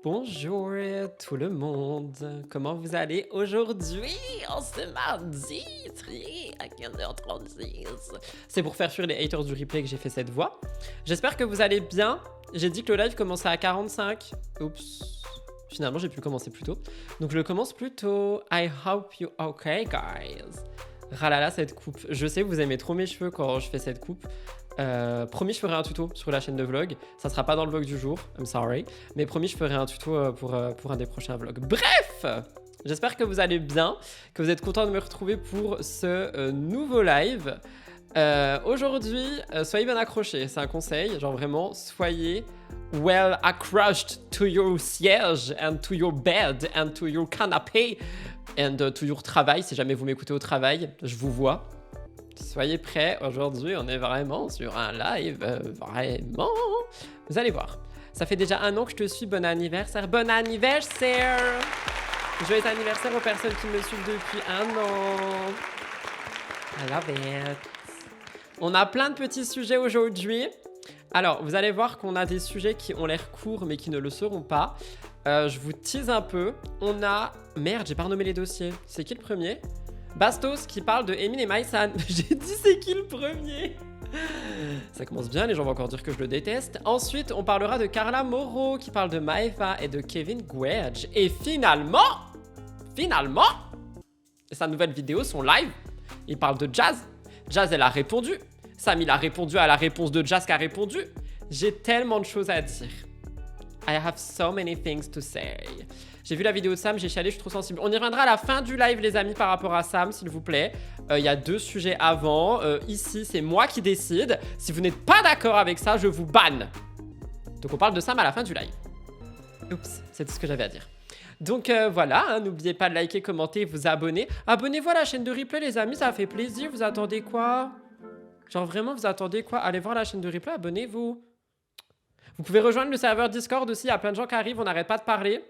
Bonjour tout le monde, comment vous allez aujourd'hui en ce mardi à 15h36. C'est pour faire fuir les haters du replay que j'ai fait cette voix. J'espère que vous allez bien. J'ai dit que le live commençait à 45. Oups. Finalement, j'ai pu commencer plus tôt. Donc je le commence plus tôt. I hope you okay, guys. Ralala, cette coupe. Je sais que vous aimez trop mes cheveux quand je fais cette coupe. Promis, je ferai un tuto sur la chaîne de vlog. Ça sera pas dans le vlog du jour, I'm sorry. Mais promis, je ferai un tuto pour un des prochains vlogs. Bref, j'espère que vous allez bien, que vous êtes contents de me retrouver pour ce nouveau live. Aujourd'hui, soyez bien accrochés, c'est un conseil. Genre vraiment, soyez well accroched to your siège and to your bed and to your canapé and to your travail. Si jamais vous m'écoutez au travail, je vous vois. Soyez prêts, aujourd'hui on est vraiment sur un live, vraiment. Vous allez voir. Ça fait déjà 1 an que je te suis, bon anniversaire. Bon anniversaire! Joyeux anniversaire aux personnes qui me suivent depuis 1 an. I love it. On a plein de petits sujets aujourd'hui. Alors, vous allez voir qu'on a des sujets qui ont l'air courts mais qui ne le seront pas. Je vous tease un peu. On a... Merde, j'ai pas renommé les dossiers. C'est qui le premier ? Bastos qui parle de Emin et Maïsan. J'ai dit c'est qui le premier? Ça commence bien, les gens vont encore dire que je le déteste. Ensuite, on parlera de Carla Moreau qui parle de Maeva et de Kevin Guedj. Et finalement, sa nouvelle vidéo, son live, il parle de Jazz. Jazz, elle a répondu. Sam, il a répondu à la réponse de Jazz qui a répondu. J'ai tellement de choses à dire. I have so many things to say. J'ai vu la vidéo de Sam, j'ai chialé, je suis trop sensible. On y reviendra à la fin du live, les amis, par rapport à Sam, s'il vous plaît. Il y a 2 sujets avant. Ici, c'est moi qui décide. Si vous n'êtes pas d'accord avec ça, je vous banne. Donc, on parle de Sam à la fin du live. Oups, c'est tout ce que j'avais à dire. Donc, voilà, hein, n'oubliez pas de liker, commenter, vous abonner. Abonnez-vous à la chaîne de replay, les amis, ça fait plaisir. Vous attendez quoi? Genre, vraiment, vous attendez quoi? Allez voir la chaîne de replay, abonnez-vous. Vous pouvez rejoindre le serveur Discord aussi, il y a plein de gens qui arrivent, on n'arrête pas de parler.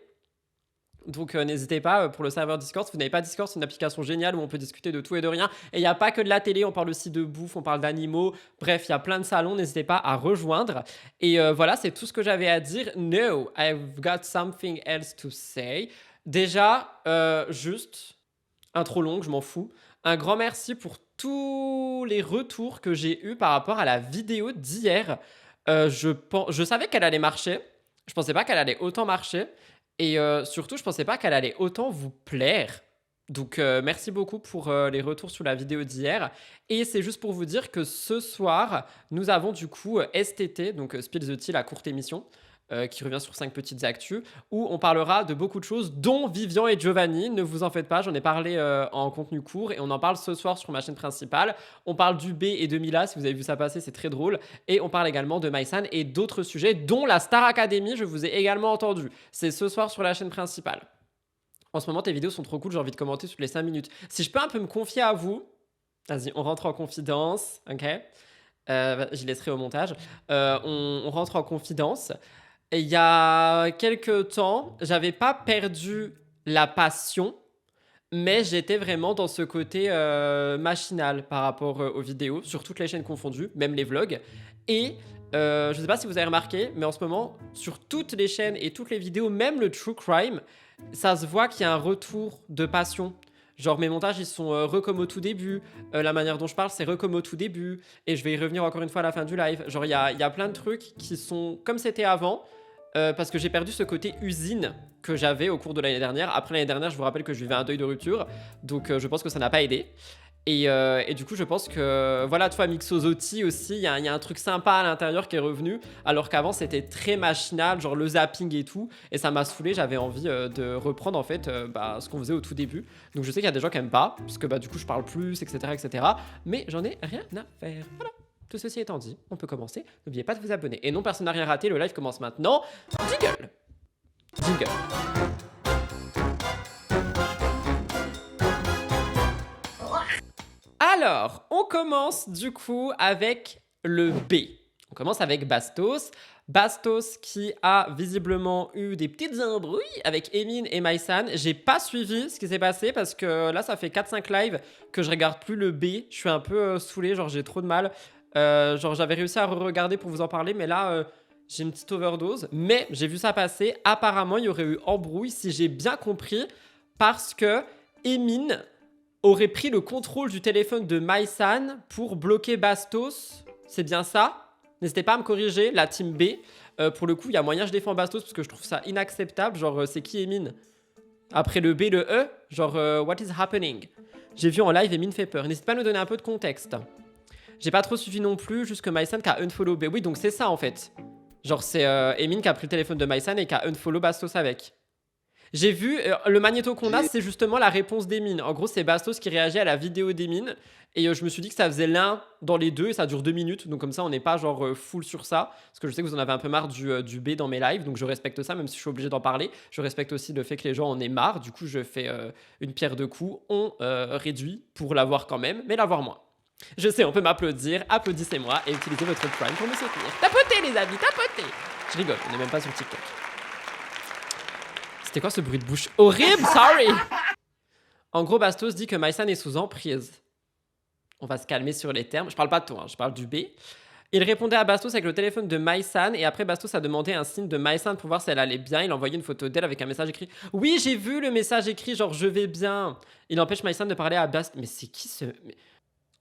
Donc n'hésitez pas pour le serveur Discord. Si vous n'avez pas Discord, c'est une application géniale où on peut discuter de tout et de rien. Et il n'y a pas que de la télé, on parle aussi de bouffe, on parle d'animaux. Bref, il y a plein de salons, n'hésitez pas à rejoindre. Et voilà, c'est tout ce que j'avais à dire. No, I've got something else to say. Déjà, juste, intro longue, je m'en fous. Un grand merci pour tous les retours que j'ai eus par rapport à la vidéo d'hier. Je savais qu'elle allait marcher. Je pensais pas qu'elle allait autant marcher. Et surtout, je pensais pas qu'elle allait autant vous plaire. Donc, merci beaucoup pour les retours sur la vidéo d'hier. Et c'est juste pour vous dire que ce soir, nous avons du coup STT, donc Spill the Tea, la courte émission, qui revient sur 5 petites actus, où on parlera de beaucoup de choses, dont Vivian et Giovanni. Ne vous en faites pas, j'en ai parlé en contenu court, et on en parle ce soir sur ma chaîne principale. On parle du B et de Mila, si vous avez vu ça passer, c'est très drôle. Et on parle également de Maïsan et d'autres sujets, dont la Star Academy, je vous ai également entendu. C'est ce soir sur la chaîne principale. En ce moment, tes vidéos sont trop cool, j'ai envie de commenter toutes les 5 minutes. Si je peux un peu me confier à vous, vas-y, on rentre en confidence, ok? J'y laisserai au montage. On rentre en confidence. Il y a quelques temps, j'avais pas perdu la passion, mais j'étais vraiment dans ce côté machinal par rapport aux vidéos, sur toutes les chaînes confondues, même les vlogs. Et je sais pas si vous avez remarqué, mais en ce moment, sur toutes les chaînes et toutes les vidéos, même le true crime, ça se voit qu'il y a un retour de passion. Genre mes montages, ils sont comme au tout début. La manière dont je parle, c'est comme au tout début. Et je vais y revenir encore une fois à la fin du live. Genre il y a plein de trucs qui sont comme c'était avant. Parce que j'ai perdu ce côté usine que j'avais au cours de l'année dernière. Après l'année dernière, je vous rappelle que je vivais un deuil de rupture. Donc je pense que ça n'a pas aidé. Et du coup, je pense que, voilà, toi, Mixosotti aussi, il y a un truc sympa à l'intérieur qui est revenu, alors qu'avant, c'était très machinal, genre le zapping et tout, et ça m'a saoulé, j'avais envie de reprendre, en fait, ce qu'on faisait au tout début. Donc je sais qu'il y a des gens qui aiment pas, parce que, du coup, je parle plus, etc., etc., mais j'en ai rien à faire, voilà. Tout ceci étant dit, on peut commencer. N'oubliez pas de vous abonner. Et non, personne n'a rien raté, le live commence maintenant. Jingle. Jingle. Alors, on commence du coup avec le B. On commence avec Bastos. Bastos qui a visiblement eu des petites embrouilles avec Emin et Maïsan. J'ai pas suivi ce qui s'est passé parce que là, ça fait 4-5 lives que je regarde plus le B. Je suis un peu saoulé, genre j'ai trop de mal. Genre j'avais réussi à regarder pour vous en parler, mais là, j'ai une petite overdose, mais j'ai vu ça passer. Apparemment, il y aurait eu embrouille, si j'ai bien compris, parce que Emin aurait pris le contrôle du téléphone de Maïsan pour bloquer Bastos. C'est bien ça? N'hésitez pas à me corriger, la team B. Pour le coup, il y a moyen que je défends Bastos parce que je trouve ça inacceptable. Genre, c'est qui Emin? Après le B, le E, genre, what is happening? J'ai vu en live, Emin fait peur. N'hésite pas à nous donner un peu de contexte. J'ai pas trop suivi non plus, jusque Maïsan qui a unfollow B. Oui, donc c'est ça en fait. Genre, c'est Emin qui a pris le téléphone de Maïsan et qui a unfollow Bastos avec. J'ai vu, le magnéto qu'on a, c'est justement la réponse d'Emin. En gros, c'est Bastos qui réagit à la vidéo d'Emin. Et je me suis dit que ça faisait l'un dans les deux et ça dure 2 minutes. Donc comme ça, on n'est pas genre full sur ça. Parce que je sais que vous en avez un peu marre du B dans mes lives. Donc je respecte ça, même si je suis obligé d'en parler. Je respecte aussi le fait que les gens en aient marre. Du coup, je fais une pierre deux coups. On réduit pour l'avoir quand même, mais l'avoir moins. Je sais, on peut m'applaudir. Applaudissez-moi et utilisez votre Prime pour me soutenir. Tapotez les amis, tapotez. Je rigole, on n'est même pas sur TikTok. C'était quoi ce bruit de bouche horrible? Sorry. En gros, Bastos dit que Maïsan est sous emprise. On va se calmer sur les termes. Je parle pas de toi, hein, je parle du B. Il répondait à Bastos avec le téléphone de Maïsan et après Bastos a demandé un signe de Maïsan pour voir si elle allait bien. Il a envoyé une photo d'elle avec un message écrit. Oui, j'ai vu le message écrit, genre je vais bien. Il empêche Maïsan de parler à Bastos. Mais c'est qui ce...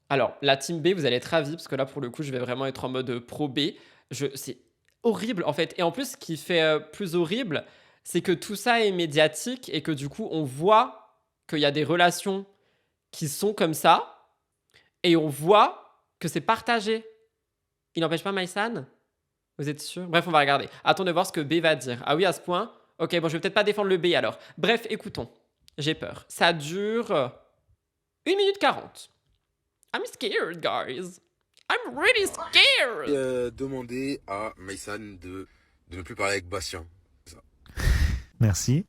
Alors, la team B, vous allez être ravis parce que là, pour le coup, je vais vraiment être en mode pro B. C'est horrible en fait. Et en plus, ce qui fait plus horrible, c'est que tout ça est médiatique et que du coup, on voit qu'il y a des relations qui sont comme ça et on voit que c'est partagé. Il n'empêche pas Maïsan? Vous êtes sûr? Bref, on va regarder. Attends de voir ce que B va dire. Ah oui, à ce point? Ok, bon, je vais peut-être pas défendre le B alors. Bref, écoutons. J'ai peur. Ça dure 1 minute 40. I'm scared, guys. I'm really scared. Demander à Maïsan de ne plus parler avec Bastien. Merci.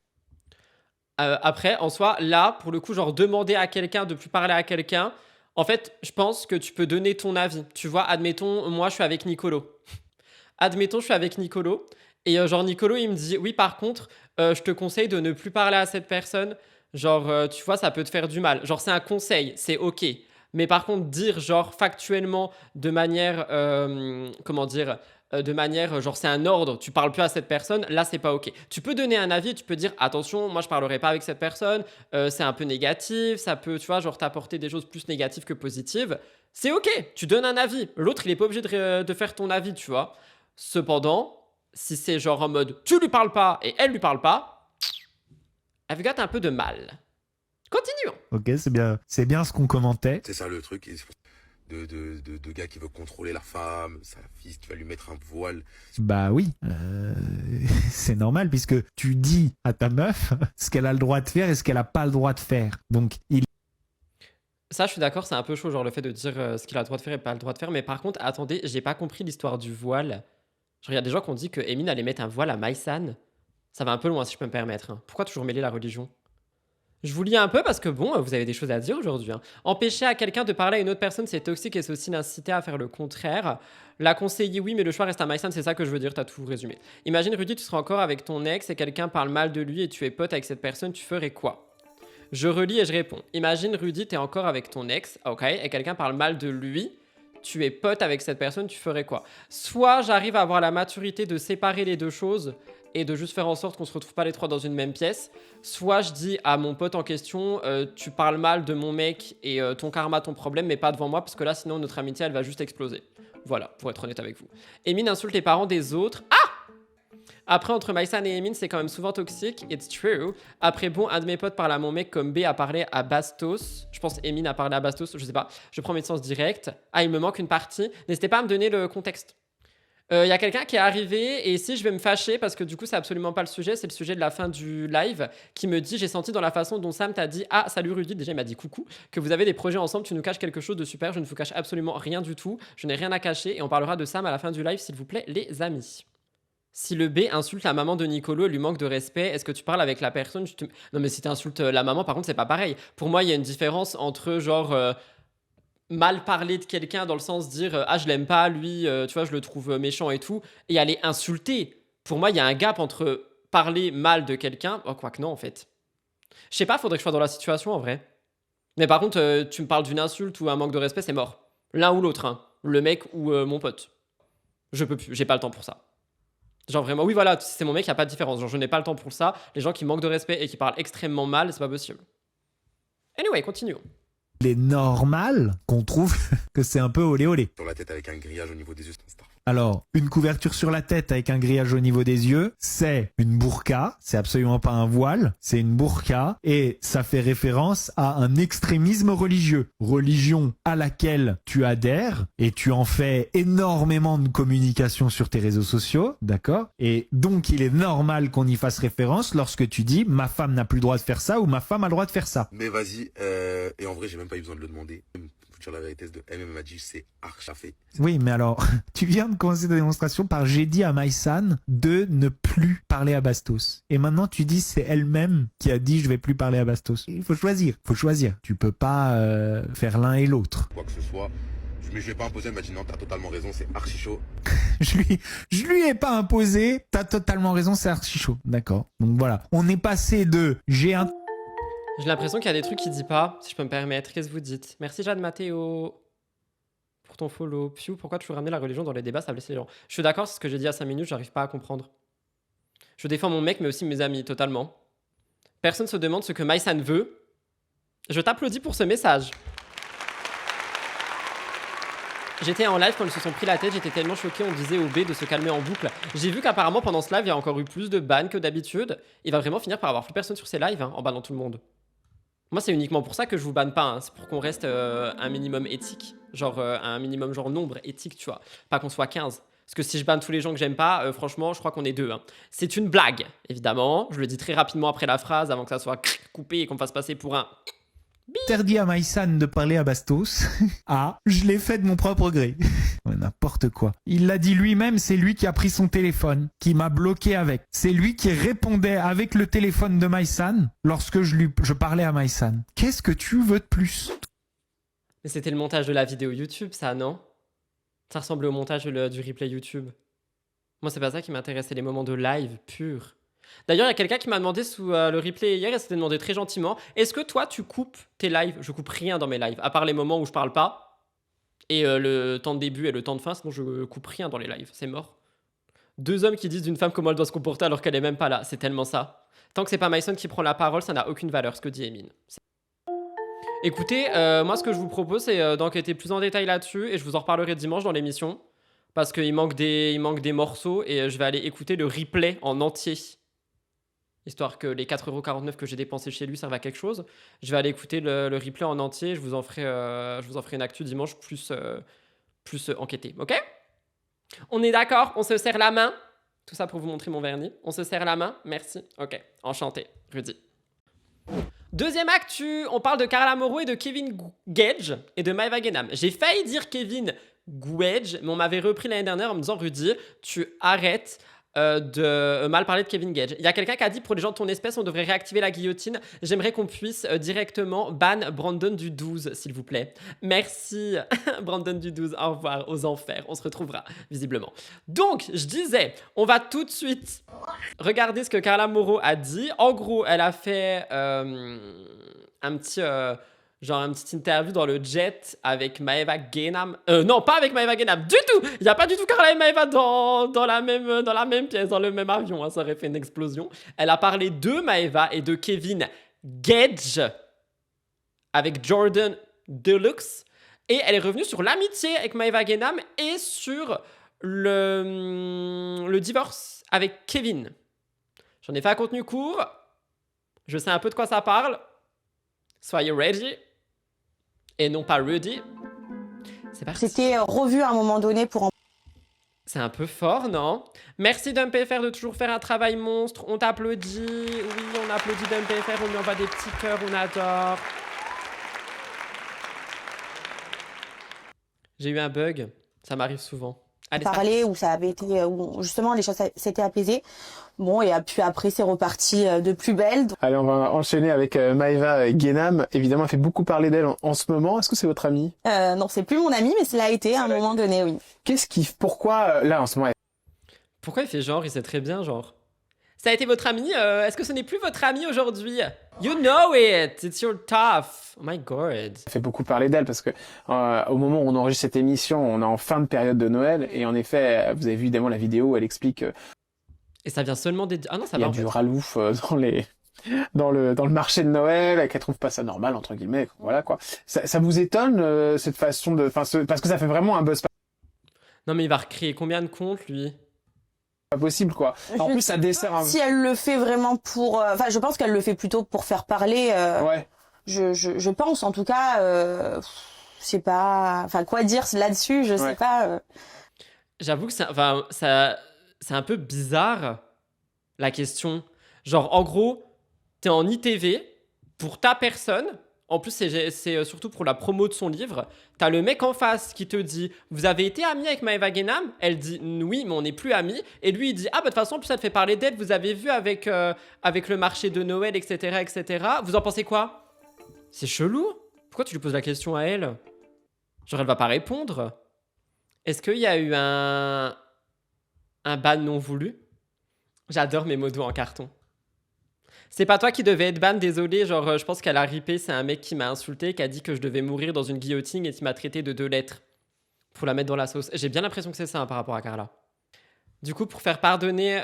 Après, en soi, là, pour le coup, genre demander à quelqu'un de plus parler à quelqu'un, en fait, je pense que tu peux donner ton avis. Tu vois, admettons, moi, je suis avec Nicolo. Admettons, je suis avec Nicolo. Et genre, Nicolo, il me dit, oui, par contre, je te conseille de ne plus parler à cette personne. Genre, tu vois, ça peut te faire du mal. Genre, c'est un conseil, c'est OK. Mais par contre, dire, genre, factuellement, de manière, comment dire, de manière, genre, c'est un ordre, tu parles plus à cette personne, là, c'est pas OK. Tu peux donner un avis, tu peux dire, attention, moi, je parlerai pas avec cette personne, c'est un peu négatif, ça peut, tu vois, genre, t'apporter des choses plus négatives que positives. C'est OK, tu donnes un avis. L'autre, il est pas obligé de faire ton avis, tu vois. Cependant, si c'est genre en mode, tu lui parles pas et elle lui parle pas, I've got un peu de mal. Continuons. Ok, c'est bien ce qu'on commentait. C'est ça le truc. De gars qui veulent contrôler la femme, sa fille qui va lui mettre un voile. Bah oui, c'est normal puisque tu dis à ta meuf ce qu'elle a le droit de faire et ce qu'elle a pas le droit de faire. Donc Ça, je suis d'accord, c'est un peu chaud, genre le fait de dire ce qu'il a le droit de faire et pas le droit de faire. Mais par contre, attendez, j'ai pas compris l'histoire du voile. Genre, il y a des gens qui ont dit que Emin allait mettre un voile à Maïsan. Ça va un peu loin, si je peux me permettre. Hein. Pourquoi toujours mêler la religion? Je vous lis un peu parce que bon, vous avez des choses à dire aujourd'hui. Hein. Empêcher à quelqu'un de parler à une autre personne, c'est toxique et c'est aussi l'inciter à faire le contraire. La conseiller, oui, mais le choix reste à Maïsan, c'est ça que je veux dire, t'as tout résumé. Imagine, Rudy, tu seras encore avec ton ex et quelqu'un parle mal de lui et tu es pote avec cette personne, tu ferais quoi? Je relis et je réponds. Imagine, Rudy, t'es encore avec ton ex, ok, et quelqu'un parle mal de lui, tu es pote avec cette personne, tu ferais quoi? Soit j'arrive à avoir la maturité de séparer les deux choses et de juste faire en sorte qu'on se retrouve pas les trois dans une même pièce. Soit je dis à mon pote en question, tu parles mal de mon mec et ton karma, ton problème, mais pas devant moi, parce que là, sinon, notre amitié, elle va juste exploser. Voilà, pour être honnête avec vous. Emin insulte les parents des autres. Ah! Après, entre Maïsan et Emin, c'est quand même souvent toxique. It's true. Après, bon, un de mes potes parle à mon mec comme B a parlé à Bastos. Je pense Emin a parlé à Bastos, je sais pas. Je prends mes sens directs. Ah, il me manque une partie. N'hésitez pas à me donner le contexte. Il y a quelqu'un qui est arrivé et ici je vais me fâcher parce que du coup c'est absolument pas le sujet, c'est le sujet de la fin du live qui me dit, j'ai senti dans la façon dont Sam t'a dit, ah salut Rudy, déjà il m'a dit coucou, que vous avez des projets ensemble, tu nous caches quelque chose de super, je ne vous cache absolument rien du tout, je n'ai rien à cacher et on parlera de Sam à la fin du live s'il vous plaît les amis. Si le B insulte la maman de Nicolo et lui manque de respect, est-ce que tu parles avec la personne? Non mais si tu insultes la maman par contre c'est pas pareil. Pour moi il y a une différence entre genre... mal parler de quelqu'un dans le sens de dire ah je l'aime pas lui tu vois je le trouve méchant et tout et aller insulter. Pour moi il y a un gap entre parler mal de quelqu'un, oh quoique non en fait, je sais pas, faudrait que je sois dans la situation en vrai, mais par contre tu me parles d'une insulte ou un manque de respect, c'est mort, l'un ou l'autre hein. Le mec ou mon pote, je peux plus, j'ai pas le temps pour ça. Genre vraiment, oui, voilà, c'est mon mec, il n'y a pas de différence. Genre, je n'ai pas le temps pour ça. Les gens qui manquent de respect et qui parlent extrêmement mal, c'est pas possible. Anyway, continuons. Il est normal qu'on trouve que c'est un peu olé olé. Sur la tête avec un grillage au niveau des yeux, c'est un star. Alors, une couverture sur la tête avec un grillage au niveau des yeux, c'est une burqa, c'est absolument pas un voile, c'est une burqa, et ça fait référence à un extrémisme religieux. Religion à laquelle tu adhères, et tu en fais énormément de communication sur tes réseaux sociaux, d'accord? Et donc, il est normal qu'on y fasse référence lorsque tu dis « ma femme n'a plus le droit de faire ça » ou « ma femme a le droit de faire ça ». Mais vas-y, et en vrai, j'ai même pas eu besoin de le demander. Pour dire la vérité, ce de MM m'a dit, c'est archi fait. Oui, mais alors, tu viens de commencer ta démonstration par j'ai dit à Maïsan de ne plus parler à Bastos. Et maintenant, tu dis c'est elle-même qui a dit je vais plus parler à Bastos. Il faut choisir, Tu peux pas faire l'un et l'autre. Quoi que ce soit. Mais je lui ai pas imposé, elle m'a dit non, t'as totalement raison, c'est archi chaud. Je lui ai pas imposé, t'as totalement raison, c'est archi chaud. D'accord. Donc voilà, on est passé de j'ai un... J'ai l'impression qu'il y a des trucs qu'il dit pas, si je peux me permettre. Qu'est-ce que vous dites? Merci Jade Mathéo pour ton follow. Piu, pourquoi tu veux ramener la religion dans les débats? Ça blesse les gens. Je suis d'accord, c'est ce que j'ai dit à 5 minutes, j'arrive pas à comprendre. Je défends mon mec, mais aussi mes amis, totalement. Personne se demande ce que Maïsan veut. Je t'applaudis pour ce message. J'étais en live quand ils se sont pris la tête, j'étais tellement choqué, on disait au B de se calmer en boucle. J'ai vu qu'apparemment pendant ce live, il y a encore eu plus de bans que d'habitude. Il va vraiment finir par avoir plus personne sur ses lives en bannant tout le monde. Moi, c'est uniquement pour ça que je vous banne pas, hein. C'est pour qu'on reste un minimum éthique. Genre un minimum genre nombre éthique, tu vois. Pas qu'on soit 15. Parce que si je banne tous les gens que j'aime pas, franchement, je crois qu'on est 2. Hein. C'est une blague, évidemment. Je le dis très rapidement après la phrase, avant que ça soit coupé et qu'on me fasse passer pour un... Interdit à Maïsan de parler à Bastos. Ah, je l'ai fait de mon propre gré. N'importe quoi. Il l'a dit lui-même, c'est lui qui a pris son téléphone, qui m'a bloqué avec. C'est lui qui répondait avec le téléphone de Maïsan lorsque je parlais à Maïsan. Qu'est-ce que tu veux de plus? Mais c'était le montage de la vidéo YouTube, ça, non? Ça ressemblait au montage du replay YouTube. Moi, c'est pas ça qui m'intéresse, c'est les moments de live purs. D'ailleurs, il y a quelqu'un qui m'a demandé sous le replay hier, elle s'était demandé très gentiment, est-ce que toi, tu coupes tes lives? Je coupe rien dans mes lives, à part les moments où je parle pas, et le temps de début et le temps de fin, sinon je coupe rien dans les lives, c'est mort. 2 hommes qui disent d'une femme comment elle doit se comporter alors qu'elle est même pas là, c'est tellement ça. Tant que c'est pas Maïsan qui prend la parole, ça n'a aucune valeur, ce que dit Emine. Écoutez, moi ce que je vous propose, c'est d'enquêter plus en détail là-dessus, et je vous en reparlerai dimanche dans l'émission, parce qu'il manque des morceaux, et je vais aller écouter le replay en entier. Histoire que les 4,49€ que j'ai dépensés chez lui servent à quelque chose. Je vais aller écouter le replay en entier. Je vous en ferai une actu dimanche plus enquêtée. Ok? On est d'accord? On se serre la main? Tout ça pour vous montrer mon vernis. On se serre la main? Merci. Ok. Enchanté. Rudy. Deuxième actu. On parle de Carla Moreau et de Kevin Gage et de Maeva Genam. J'ai failli dire Kevin Gage, mais on m'avait repris l'année dernière en me disant Rudy, tu arrêtes de mal parler de Kevin Gage. Il y a quelqu'un qui a dit pour les gens de ton espèce, on devrait réactiver la guillotine. J'aimerais qu'on puisse directement ban Brandon du 12, s'il vous plaît. Merci, Brandon du 12. Au revoir, aux enfers. On se retrouvera, visiblement. Donc, je disais, on va tout de suite regarder ce que Carla Moreau a dit. En gros, elle a fait un petit interview dans le jet avec Maeva Genam. Non, pas avec Maeva Genam, du tout. Il n'y a pas du tout Carla et Maeva dans la même pièce, dans le même avion. Hein, ça aurait fait une explosion. Elle a parlé de Maeva et de Kevin Gage avec Jordan Deluxe. Et elle est revenue sur l'amitié avec Maeva Genam et sur le divorce avec Kevin. J'en ai fait un contenu court. Je sais un peu de quoi ça parle. Soyez ready. Et non pas ready. C'est parti. C'était revu à un moment donné pour en... C'est un peu fort, non? Merci DumpFR de toujours faire un travail monstre. On t'applaudit. Oui, on applaudit DumpFR. On lui envoie des petits cœurs. On adore. J'ai eu un bug. Ça m'arrive souvent. Allez, parler où ça avait été où justement les choses s'étaient apaisées. Bon, et puis après c'est reparti de plus belle. Allez, on va enchaîner avec Maeva Genam. Évidemment, elle fait beaucoup parler d'elle en ce moment. Est-ce que c'est votre amie? Non, c'est plus mon amie, mais cela a été à un moment donné, oui. Pourquoi là en ce moment? Pourquoi il fait genre? Il sait très bien genre. Ça a été votre ami? Est-ce que ce n'est plus votre ami aujourd'hui? You know it! It's your tough! Oh my god! Elle fait beaucoup parler d'elle parce que au moment où on enregistre cette émission, on est en fin de période de Noël et en effet, vous avez vu évidemment la vidéo où elle explique Et ça vient seulement des... Ah non, ça Il y va a en du fait. ralouf dans le marché de Noël, qu'elle trouve pas ça normal, entre guillemets. Voilà, quoi. Ça vous étonne, cette façon de... Enfin, parce que ça fait vraiment un buzz Non mais il va recréer combien de comptes, lui? pas possible, quoi. En Je plus, sais ça dessert un... Si elle le fait vraiment pour... Enfin, je pense qu'elle le fait plutôt pour faire parler. Ouais. Je pense, en tout cas, je sais pas... Enfin, quoi dire là-dessus, je sais Ouais. pas. J'avoue que c'est un peu bizarre, la question. Genre, en gros, t'es en ITV pour ta personne. En plus, c'est surtout pour la promo de son livre. T'as le mec en face qui te dit « Vous avez été amis avec Maëva Guénam ?» Elle dit « Oui, mais on n'est plus amis. » Et lui, il dit « Ah, bah de toute façon, plus ça te fait parler d'elle. Vous avez vu avec le marché de Noël, etc., etc. Vous en pensez quoi ?» C'est chelou. Pourquoi tu lui poses la question à elle? Genre, elle va pas répondre. Est-ce qu'il y a eu un ban non voulu? J'adore mes modos en carton. C'est pas toi qui devais être ban, désolé. Genre, je pense qu'elle a ripé. C'est un mec qui m'a insulté, qui a dit que je devais mourir dans une guillotine et qui m'a traité de 2 lettres pour la mettre dans la sauce. J'ai bien l'impression que c'est ça, hein, par rapport à Carla. Du coup, pour faire pardonner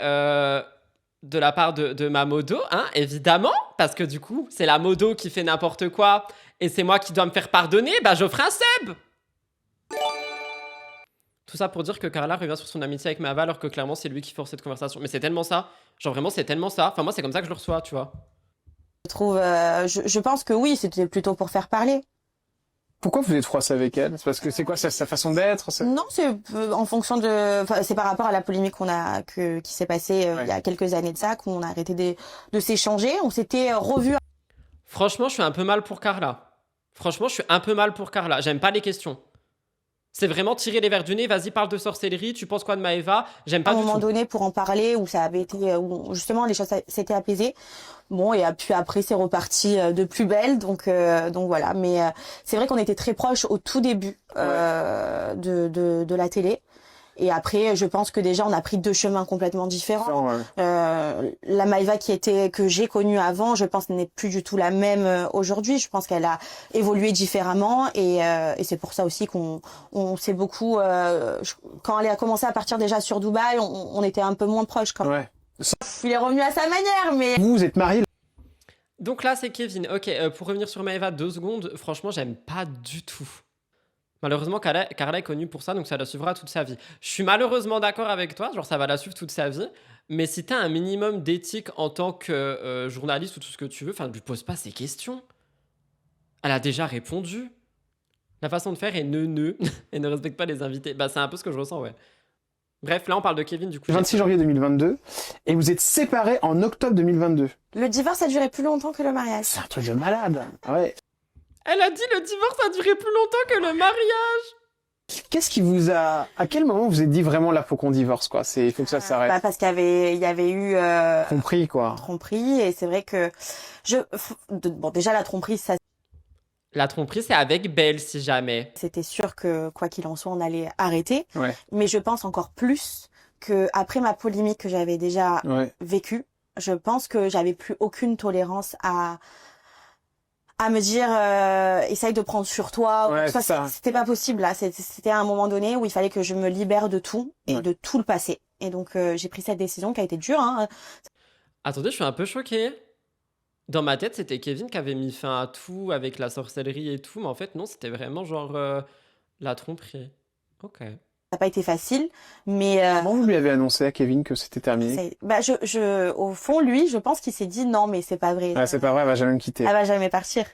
de la part de ma modo, hein, évidemment, parce que du coup, c'est la modo qui fait n'importe quoi et c'est moi qui dois me faire pardonner, bah j'offre un sub. Tout ça pour dire que Carla revient sur son amitié avec Maëva alors que clairement c'est lui qui force cette conversation. Mais c'est tellement ça. Genre vraiment c'est tellement ça. Enfin moi c'est comme ça que je le reçois, tu vois. Je pense que oui, c'était plutôt pour faire parler. Pourquoi vous êtes froissé avec elle? C'est parce que c'est quoi sa façon d'être? Non, c'est en fonction de... Enfin, c'est par rapport à la polémique qui s'est passée il y a quelques années de ça, qu'on a arrêté de s'échanger. On s'était revus. Franchement je suis un peu mal pour Carla. J'aime pas les questions. C'est vraiment tirer les verres du nez. Vas-y, parle de sorcellerie. Tu penses quoi de Maëva? J'aime pas À un du moment tout. donné pour en parler, où ça avait été... où justement les choses s'étaient apaisées. Bon, et puis après c'est reparti de plus belle, donc voilà. Mais c'est vrai qu'on était très proches au tout début de la télé. Et après, je pense que déjà on a pris 2 chemins complètement différents. La Maëva que j'ai connue avant, je pense n'est plus du tout la même aujourd'hui. Je pense qu'elle a évolué différemment et c'est pour ça aussi qu'on s'est beaucoup. Quand elle a commencé à partir déjà sur Dubaï, on était un peu moins proches quand même. Ouais. Il est revenu à sa manière, mais Vous êtes mariés? Donc là c'est Kevin. Ok, pour revenir sur Maëva 2 secondes. Franchement j'aime pas du tout. Malheureusement, Carla est connue pour ça, donc ça la suivra toute sa vie. Je suis malheureusement d'accord avec toi, genre ça va la suivre toute sa vie. Mais si t'as un minimum d'éthique en tant que journaliste ou tout ce que tu veux, enfin, ne lui pose pas ces questions. Elle a déjà répondu. La façon de faire est neuneu et ne respecte pas les invités. Bah, c'est un peu ce que je ressens, ouais. Bref, là, on parle de Kevin, du coup. 26 janvier 2022, et vous êtes séparés en octobre 2022. le divorce a duré plus longtemps que le mariage. C'est un truc de malade. Ouais. Elle a dit le divorce a duré plus longtemps que le mariage. Qu'est-ce qui vous a... À quel moment vous vous êtes dit vraiment là, faut qu'on divorce, quoi? Il faut que ça s'arrête. Bah parce qu'il y avait eu Compris, quoi. tromperie et c'est vrai que bon déjà la tromperie ça La tromperie, c'est avec Belle, si jamais. c'était sûr que quoi qu'il en soit on allait arrêter. Ouais. Mais je pense encore plus que après ma polémique que j'avais déjà Ouais. vécue, je pense que j'avais plus aucune tolérance à me dire essaye de prendre sur toi. Ouais, c'est ça. C'était pas possible là. C'était à un moment donné où il fallait que je me libère de tout et Ouais. de tout le passé. Et donc j'ai pris cette décision qui a été dure. Hein. Attendez, je suis un peu choquée. Dans ma tête, c'était Kevin qui avait mis fin à tout avec la sorcellerie et tout, mais en fait, non, c'était vraiment genre la tromperie. Ok. Ça n'a pas été facile, mais Comment vous lui avez annoncé à Kevin que c'était terminé? bah au fond lui, je pense qu'il s'est dit non mais c'est pas vrai. Ah, c'est pas vrai, elle va jamais me quitter. Elle va jamais partir.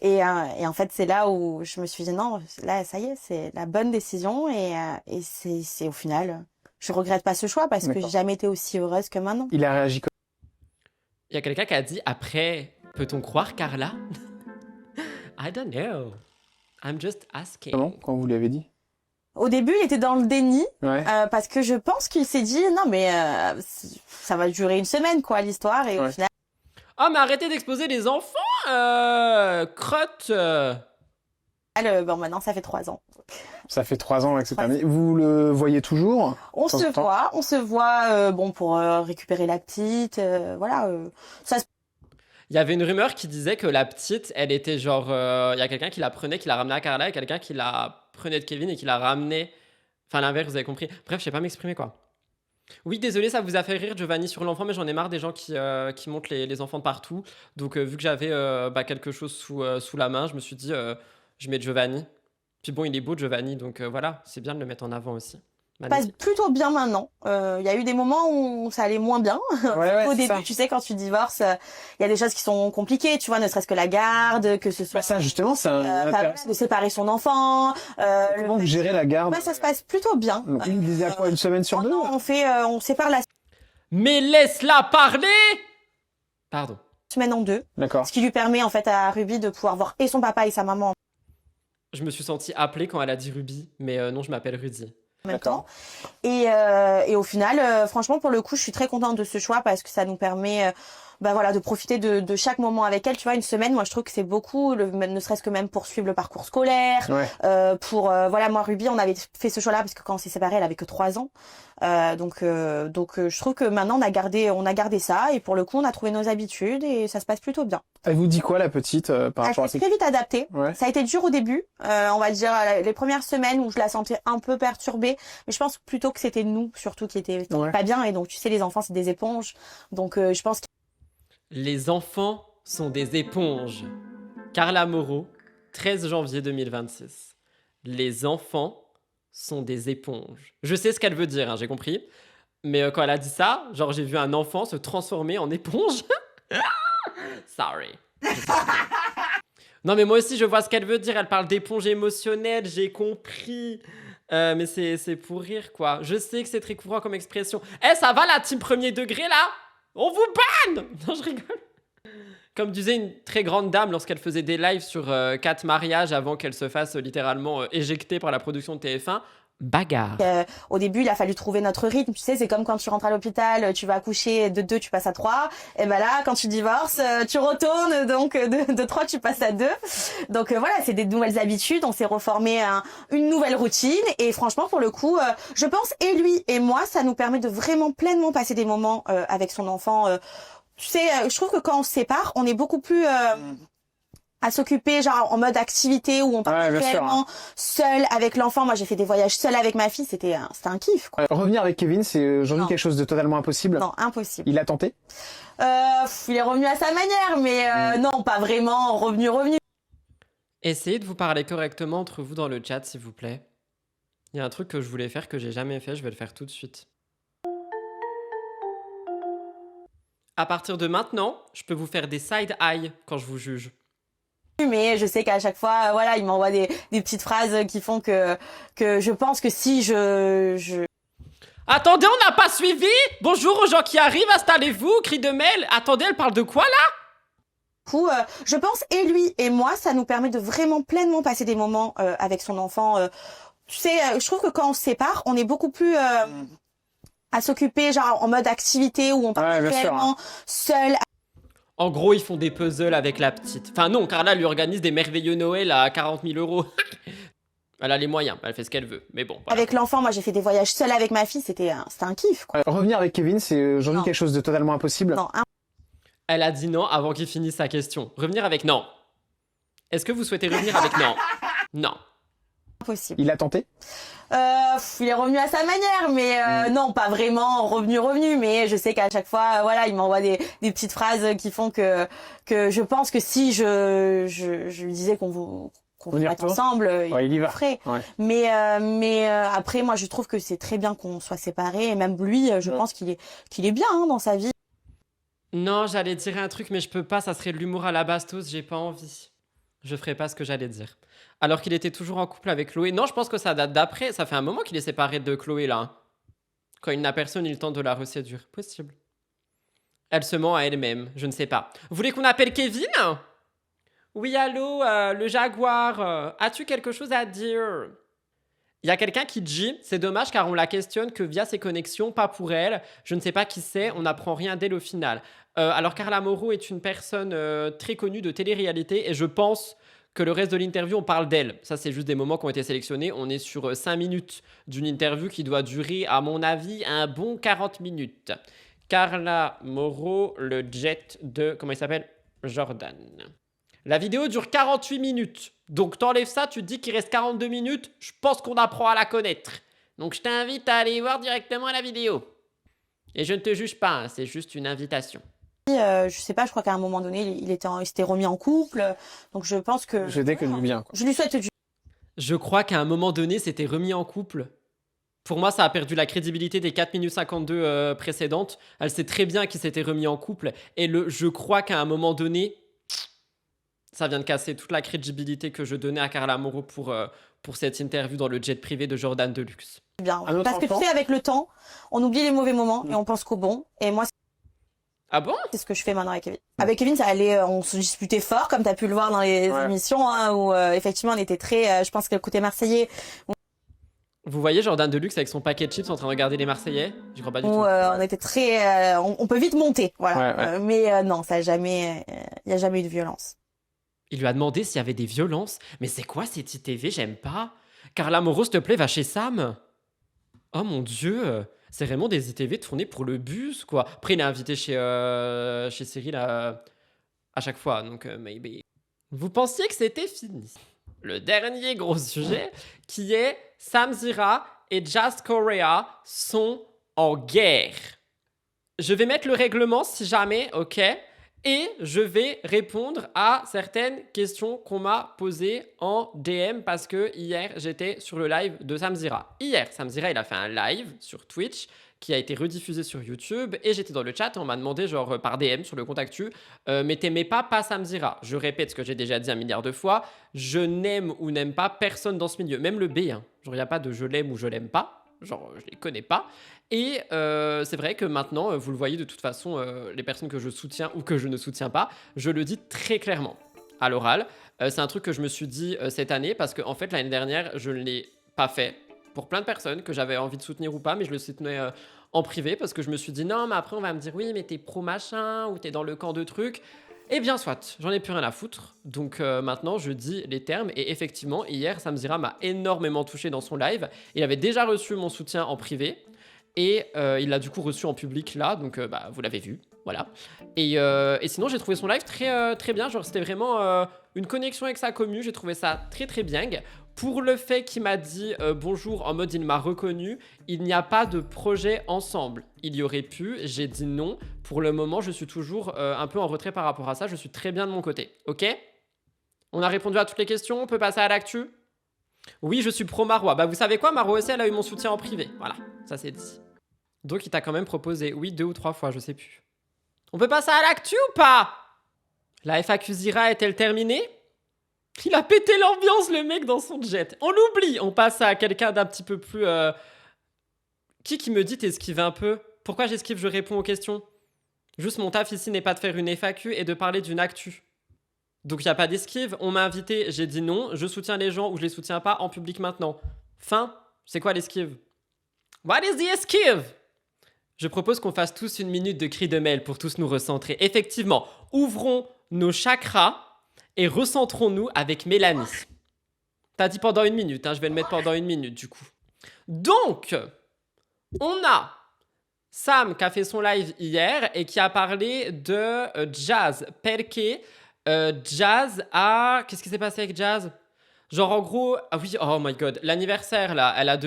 Et en fait c'est là où je me suis dit non, là ça y est, c'est la bonne décision et c'est au final, je regrette pas ce choix parce que D'accord. j'ai jamais été aussi heureuse que maintenant. Il a réagi comme... Il y a quelqu'un qui a dit après, peut-on croire Carla? I don't know. I'm just asking. Comment quand vous lui avez dit? Au début, il était dans le déni Ouais. parce que je pense qu'il s'est dit non mais ça va durer une semaine quoi l'histoire et au Ouais. final Oh, mais arrêtez d'exposer les enfants, crotte. bon maintenant ça fait 3 ans. Ça fait 3 ans que c'est terminé. Vous le voyez toujours? On Temps se en temps. voit bon pour récupérer la petite, voilà. Ça se Il y avait une rumeur qui disait que la petite, elle était genre... Il y a quelqu'un qui la prenait, qui la ramenait à Carla, et quelqu'un qui la prenait de Kevin et qui la ramenait... Enfin, l'inverse, vous avez compris. Bref, je sais pas m'exprimer, quoi. Oui, désolé, ça vous a fait rire, Giovanni, sur l'enfant, mais j'en ai marre des gens qui montrent les enfants de partout. Donc, vu que j'avais quelque chose sous la main, je me suis dit, je mets Giovanni. Puis bon, il est beau, Giovanni, donc voilà, c'est bien de le mettre en avant aussi. passe Magnifique. plutôt bien maintenant. Il y a eu des moments où ça allait moins bien. Ouais, Au c'est début, ça. tu sais, quand tu divorces, il y a des choses qui sont compliquées, tu vois, ne serait-ce que la garde, que ce soit Bah ça, justement, c'est intéressant. de séparer son enfant. Comment vous gérez la garde? Ouais, ça se passe plutôt bien. Donc, il disait à quoi, une semaine sur deux? Non, on sépare la Mais laisse-la parler! Pardon. semaine en deux, D'accord. ce qui lui permet en fait à Ruby de pouvoir voir et son papa et sa maman Je me suis sentie appelée quand elle a dit Ruby, mais non, je m'appelle Rudy. en même D'accord. temps. Et au final, franchement, pour le coup, je suis très contente de ce choix parce que ça nous permet, voilà, de profiter de chaque moment avec elle. Tu vois, une semaine, moi, je trouve que c'est beaucoup, ne serait-ce que même pour suivre le parcours scolaire. Ouais. Voilà, moi, Ruby, on avait fait ce choix-là parce que quand on s'est séparés, elle avait que 3 ans. Donc, je trouve que maintenant, on a gardé ça et pour le coup, on a trouvé nos habitudes et ça se passe plutôt bien. Elle vous dit quoi, la petite, par Elle rapport à s'est ses... très vite adaptée. Ouais. Ça a été dur au début, on va dire les premières semaines où je la sentais un peu perturbée, mais je pense plutôt que c'était nous surtout qui étaient Ouais. pas bien et donc tu sais les enfants c'est des éponges, donc je pense Les enfants sont des éponges. Carla Moreau, 13 janvier 2026. Les enfants sont des éponges. Je sais ce qu'elle veut dire, hein, j'ai compris. Mais quand elle a dit ça, genre j'ai vu un enfant se transformer en éponge. Sorry. Non mais moi aussi je vois ce qu'elle veut dire. Elle parle d'éponge émotionnelle, j'ai compris. Mais c'est pour rire quoi. Je sais que c'est très courant comme expression. Eh ça va la team premier degré là? On vous banne! Non je rigole. Comme disait une très grande dame lorsqu'elle faisait des lives sur 4 mariages avant qu'elle se fasse littéralement éjecter par la production de TF1, bagarre. au début il a fallu trouver notre rythme, tu sais c'est comme quand tu rentres à l'hôpital, tu vas accoucher de 2 tu passes à 3, et ben là quand tu divorces tu retournes donc de 3 tu passes à 2. Donc voilà, c'est des nouvelles habitudes, on s'est reformé une nouvelle routine et franchement pour le coup je pense et lui et moi ça nous permet de vraiment pleinement passer des moments avec son enfant. Tu sais, je trouve que quand on se sépare, on est beaucoup plus à s'occuper, genre en mode activité où on part Ouais, bien sûr, réellement seul avec l'enfant. Moi, j'ai fait des voyages seul avec ma fille, c'était un kiff, quoi. Revenir avec Kevin, c'est aujourd'hui Non. quelque chose de totalement impossible. Non, impossible. Il a tenté? Il est revenu à sa manière, mais non, pas vraiment revenu. Essayez de vous parler correctement entre vous dans le chat s'il vous plaît. Il y a un truc que je voulais faire que j'ai jamais fait, je vais le faire tout de suite. À partir de maintenant, je peux vous faire des side-eye quand je vous juge. Mais je sais qu'à chaque fois, voilà, il m'envoie des petites phrases qui font que je pense que si Attendez, on n'a pas suivi? Bonjour aux gens qui arrivent, installez-vous, cri de mail. Attendez, elle parle de quoi là? je pense et lui et moi, ça nous permet de vraiment pleinement passer des moments avec son enfant. Tu sais, je trouve que quand on se sépare, on est beaucoup plus à s'occuper, genre en mode activité où on part Ouais, bien sûr, réellement seul. En gros, ils font des puzzles avec la petite. Enfin non, Carla lui organise des merveilleux Noël à 40 000 euros. Elle a les moyens, elle fait ce qu'elle veut. Mais bon, voilà. Avec l'enfant, moi j'ai fait des voyages seul avec ma fille, c'était un kiff, quoi. Revenir avec Kevin, c'est aujourd'hui Non. quelque chose de totalement impossible. Non, Elle a dit non avant qu'il finisse sa question. Revenir avec non. Est-ce que vous souhaitez revenir avec non? Non. impossible. Il a tenté? Il est revenu à sa manière, mais non, pas vraiment revenu. Mais je sais qu'à chaque fois, voilà, il m'envoie des petites phrases qui font que je pense que si je lui disais qu'on On y va être retourne. ensemble, Ouais, il y va. le ferait. Ouais. Mais après, moi, je trouve que c'est très bien qu'on soit séparés. Et même lui, je Ouais. pense qu'il est bien dans sa vie. Non, j'allais dire un truc, mais je peux pas, ça serait de l'humour à la bastos, j'ai pas envie. Je ferai pas ce que j'allais dire. Alors qu'il était toujours en couple avec Chloé. Non, je pense que ça date d'après. Ça fait un moment qu'il est séparé de Chloé, là. Hein. Quand il n'a personne, il tente de la reséduire. Possible. Elle se ment à elle-même, je ne sais pas. Vous voulez qu'on appelle Kevin? Oui, allô, le jaguar. As-tu quelque chose à dire? Il y a quelqu'un qui dit, c'est dommage car on la questionne que via ses connexions, pas pour elle. Je ne sais pas qui c'est, on n'apprend rien d'elle au final. Alors Carla Moreau est une personne très connue de télé-réalité et je pense que le reste de l'interview, on parle d'elle. Ça, c'est juste des moments qui ont été sélectionnés. On est sur 5 minutes d'une interview qui doit durer, à mon avis, un bon 40 minutes. Carla Moreau, le jet de... Comment il s'appelle? Jordan. La vidéo dure 48 minutes. Donc, t'enlèves ça, tu te dis qu'il reste 42 minutes. Je pense qu'on apprend à la connaître. Donc, je t'invite à aller voir directement la vidéo. Et je ne te juge pas, hein, c'est juste une invitation. Je sais pas, je crois qu'à un moment donné, il s'était remis en couple. Donc je pense que Je dis que du bien, quoi. je lui souhaite du Je crois qu'à un moment donné, c'était remis en couple. Pour moi, ça a perdu la crédibilité des 4 minutes 52 précédentes. Elle sait très bien qu'il s'était remis en couple. Et je crois qu'à un moment donné, ça vient de casser toute la crédibilité que je donnais à Carla Moreau pour cette interview dans le jet privé de Jordan Deluxe. bien. Un autre Parce que tu enfant sais, avec le temps, on oublie les mauvais moments et on pense qu'au bon. Et moi, Ah bon? c'est ce que je fais maintenant avec Kevin. Avec Kevin, ça allait, on se disputait fort, comme tu as pu le voir dans les Ouais. émissions, hein, où effectivement on était très, je pense que le côté marseillais, Vous voyez Jordan Deluxe avec son paquet de chips en train de regarder les Marseillais? J'y crois pas du où tout. on était très, on peut vite monter, voilà. Ouais, ouais. Mais non, ça a jamais, il y a jamais eu de violence. Il lui a demandé s'il y avait des violences. Mais c'est quoi cette ITV? J'aime pas. Carla Moreau, s'il te plaît, va chez Sam. Oh mon Dieu. C'est vraiment des ITV tournés pour le bus, quoi. Après, il est invité chez Cyril à chaque fois, donc maybe. Vous pensiez que c'était fini. Le dernier gros sujet, qui est Sam Zira et Jazz Korea sont en guerre. Je vais mettre le règlement si jamais, ok? Et je vais répondre à certaines questions qu'on m'a posées en DM parce que hier, j'étais sur le live de Sam Zira. Hier, Sam Zira, il a fait un live sur Twitch qui a été rediffusé sur YouTube et j'étais dans le chat et on m'a demandé genre par DM sur le compte actu mais t'aimais pas Sam Zira. Je répète ce que j'ai déjà dit 1 milliard de fois, je n'aime ou n'aime pas personne dans ce milieu, même le B, hein. Genre il n'y a pas de je l'aime ou je l'aime pas, genre je les connais pas. Et c'est vrai que maintenant, vous le voyez de toute façon, les personnes que je soutiens ou que je ne soutiens pas, je le dis très clairement à l'oral. C'est un truc que je me suis dit cette année parce qu'en fait l'année dernière, je ne l'ai pas fait pour plein de personnes que j'avais envie de soutenir ou pas, mais je le soutenais en privé parce que je me suis dit non, mais après on va me dire oui, mais t'es pro machin ou t'es dans le camp de trucs. Eh bien soit, j'en ai plus rien à foutre. Donc maintenant je dis les termes et effectivement hier Sam Zira m'a énormément touché dans son live. Il avait déjà reçu mon soutien en privé et il l'a du coup reçu en public là, donc vous l'avez vu, voilà. Et sinon j'ai trouvé son live très bien, genre c'était vraiment une connexion avec sa commu, j'ai trouvé ça très bien. Pour le fait qu'il m'a dit bonjour en mode il m'a reconnu, il n'y a pas de projet ensemble. Il y aurait pu, j'ai dit non. Pour le moment, je suis toujours un peu en retrait par rapport à ça. Je suis très bien de mon côté. Ok? On a répondu à toutes les questions. On peut passer à l'actu? Oui, je suis pro Marois. Bah vous savez quoi? Marois aussi, elle a eu mon soutien en privé. Voilà, ça c'est dit. Donc il t'a quand même proposé, oui, 2 ou 3 fois, je sais plus. On peut passer à l'actu ou pas? La FAQ Zira est-elle terminée? Il a pété l'ambiance, le mec, dans son jet. On l'oublie. On passe à quelqu'un d'un petit peu plus... Qui me dit t'esquives un peu? Pourquoi j'esquive? Je réponds aux questions. Juste mon taf ici n'est pas de faire une FAQ et de parler d'une actu. Donc il n'y a pas d'esquive. On m'a invité, j'ai dit non. Je soutiens les gens ou je les soutiens pas en public maintenant. Fin. C'est quoi l'esquive? What is the esquive? Je propose qu'on fasse tous 1 minute de cri de mail pour tous nous recentrer. Effectivement, ouvrons nos chakras et recentrons-nous avec Mélanie. T'as dit pendant 1 minute, hein, je vais le mettre pendant 1 minute du coup. Donc, on a Sam qui a fait son live hier et qui a parlé de Jazz. Perché Jazz a... Qu'est-ce qui s'est passé avec Jazz? Genre en gros... Ah oui, oh my god. L'anniversaire là, elle a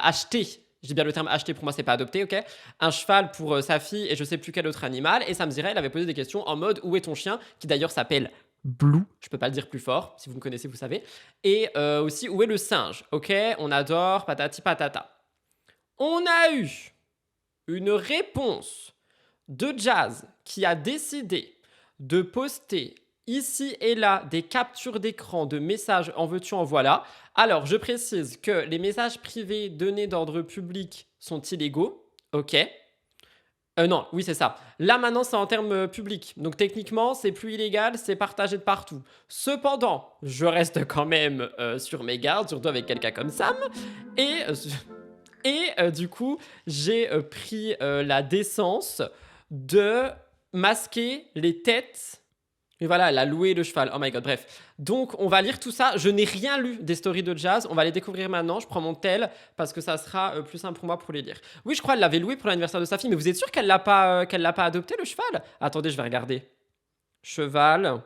acheté... Je dis bien le terme acheter, pour moi c'est pas adopté, ok? Un cheval pour sa fille et je sais plus quel autre animal. Et Sam Zira, elle avait posé des questions en mode où est ton chien? Qui d'ailleurs s'appelle Blue. Je peux pas le dire plus fort, si vous me connaissez, vous savez. Et aussi où est le singe? Ok, on adore, patati patata. On a eu une réponse de Jazz qui a décidé de poster ici et là des captures d'écran de messages en veux-tu en voilà. Alors, je précise que les messages privés donnés d'ordre public sont illégaux. Ok. Non, oui, c'est ça. Là, maintenant, c'est en termes publics. Donc, techniquement, c'est plus illégal, c'est partagé de partout. Cependant, je reste quand même sur mes gardes, surtout avec quelqu'un comme Sam. Et du coup, j'ai pris la décence de masquer les têtes. Et voilà, elle a loué le cheval. Oh my god, bref. Donc, on va lire tout ça. Je n'ai rien lu des stories de Jazz. On va les découvrir maintenant. Je prends mon tel parce que ça sera plus simple pour moi pour les lire. Oui, je crois qu'elle l'avait loué pour l'anniversaire de sa fille. Mais vous êtes sûr qu'elle l'a pas adopté, le cheval? Attendez, je vais regarder. Cheval.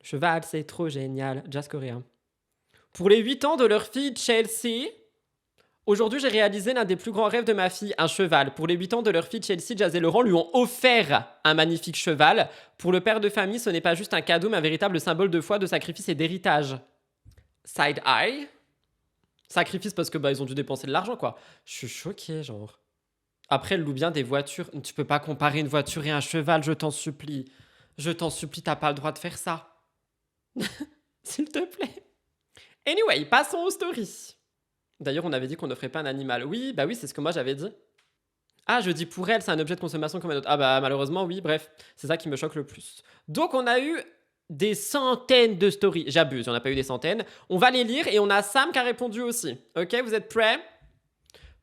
Cheval, c'est trop génial. Jazz coréen. Pour les 8 ans de leur fille Chelsea. Aujourd'hui, j'ai réalisé l'un des plus grands rêves de ma fille, un cheval. Pour les 8 ans de leur fille Chelsea, Jazz et Laurent lui ont offert un magnifique cheval. Pour le père de famille, ce n'est pas juste un cadeau, mais un véritable symbole de foi, de sacrifice et d'héritage. Side eye. Sacrifice parce que ils ont dû dépenser de l'argent, quoi. Je suis choquée, genre. Après, elle loue bien des voitures. Tu peux pas comparer une voiture et un cheval, je t'en supplie. Je t'en supplie, t'as pas le droit de faire ça. S'il te plaît. Anyway, passons aux stories. D'ailleurs, on avait dit qu'on ne ferait pas un animal. Oui, oui, c'est ce que moi j'avais dit. Ah, je dis pour elle, c'est un objet de consommation comme un autre. Ah malheureusement, oui, bref. C'est ça qui me choque le plus. Donc, on a eu des centaines de stories. J'abuse, on n'a pas eu des centaines. On va les lire et on a Sam qui a répondu aussi. Ok, vous êtes prêts?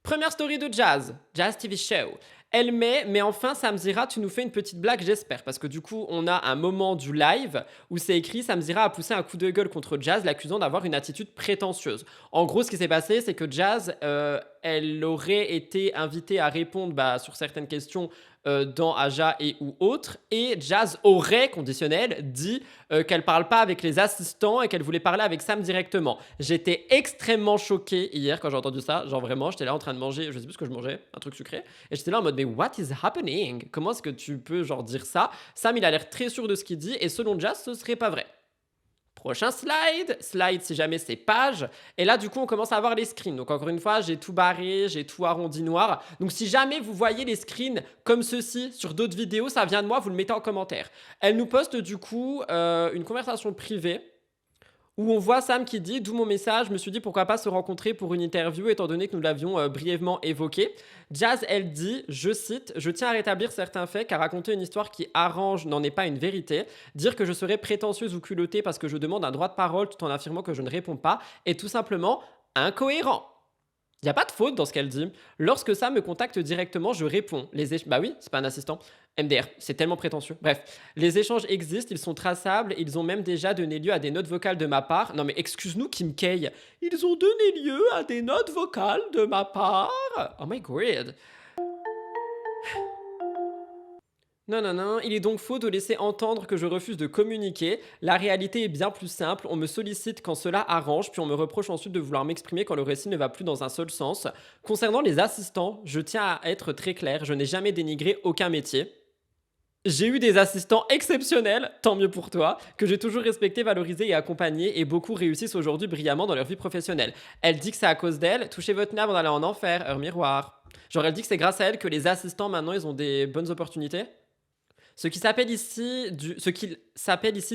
Première story de Jazz. Jazz TV Show. Elle met, mais enfin Samzira, tu nous fais une petite blague, j'espère. Parce que du coup, on a un moment du live où c'est écrit Samzira a poussé un coup de gueule contre Jazz, l'accusant d'avoir une attitude prétentieuse. En gros, ce qui s'est passé, c'est que Jazz, elle aurait été invitée à répondre sur certaines questions dans Aja et ou autres. Et Jazz aurait, conditionnel, dit qu'elle parle pas avec les assistants et qu'elle voulait parler avec Sam directement. J'étais extrêmement choquée hier quand j'ai entendu ça. Genre vraiment, j'étais là en train de manger, je sais plus ce que je mangeais, un truc sucré. Et j'étais là en mode, mais what is happening? Comment est-ce que tu peux genre dire ça? Sam, il a l'air très sûr de ce qu'il dit et selon Jazz, ce serait pas vrai. Prochain slide. Slide, si jamais c'est page. Et là, du coup, on commence à avoir les screens. Donc, encore une fois, j'ai tout barré, j'ai tout arrondi noir. Donc, si jamais vous voyez les screens comme ceci sur d'autres vidéos, ça vient de moi, vous le mettez en commentaire. Elle nous poste, du coup, une conversation privée où on voit Sam qui dit « D'où mon message, je me suis dit pourquoi pas se rencontrer pour une interview étant donné que nous l'avions brièvement évoqué. » Jazz, elle dit, je cite « Je tiens à rétablir certains faits car raconter une histoire qui arrange n'en est pas une vérité. Dire que je serais prétentieuse ou culottée parce que je demande un droit de parole tout en affirmant que je ne réponds pas est tout simplement incohérent. » Il n'y a pas de faute dans ce qu'elle dit. Lorsque Sam me contacte directement, je réponds. Bah oui, c'est pas un assistant. MDR, c'est tellement prétentieux. Bref, les échanges existent, ils sont traçables, ils ont même déjà donné lieu à des notes vocales de ma part. Non mais excuse-nous Kim K. Ils ont donné lieu à des notes vocales de ma part. Oh my god. Non, il est donc faux de laisser entendre que je refuse de communiquer. La réalité est bien plus simple. On me sollicite quand cela arrange, puis on me reproche ensuite de vouloir m'exprimer quand le récit ne va plus dans un seul sens. Concernant les assistants, je tiens à être très clair, je n'ai jamais dénigré aucun métier. J'ai eu des assistants exceptionnels, tant mieux pour toi, que j'ai toujours respecté, valorisé et accompagné, et beaucoup réussissent aujourd'hui brillamment dans leur vie professionnelle. Elle dit que c'est à cause d'elle. Touchez votre nez avant d'aller en enfer, heure miroir. Genre elle dit que c'est grâce à elle que les assistants maintenant ils ont des bonnes opportunités. Ce qu'il s'appelle ici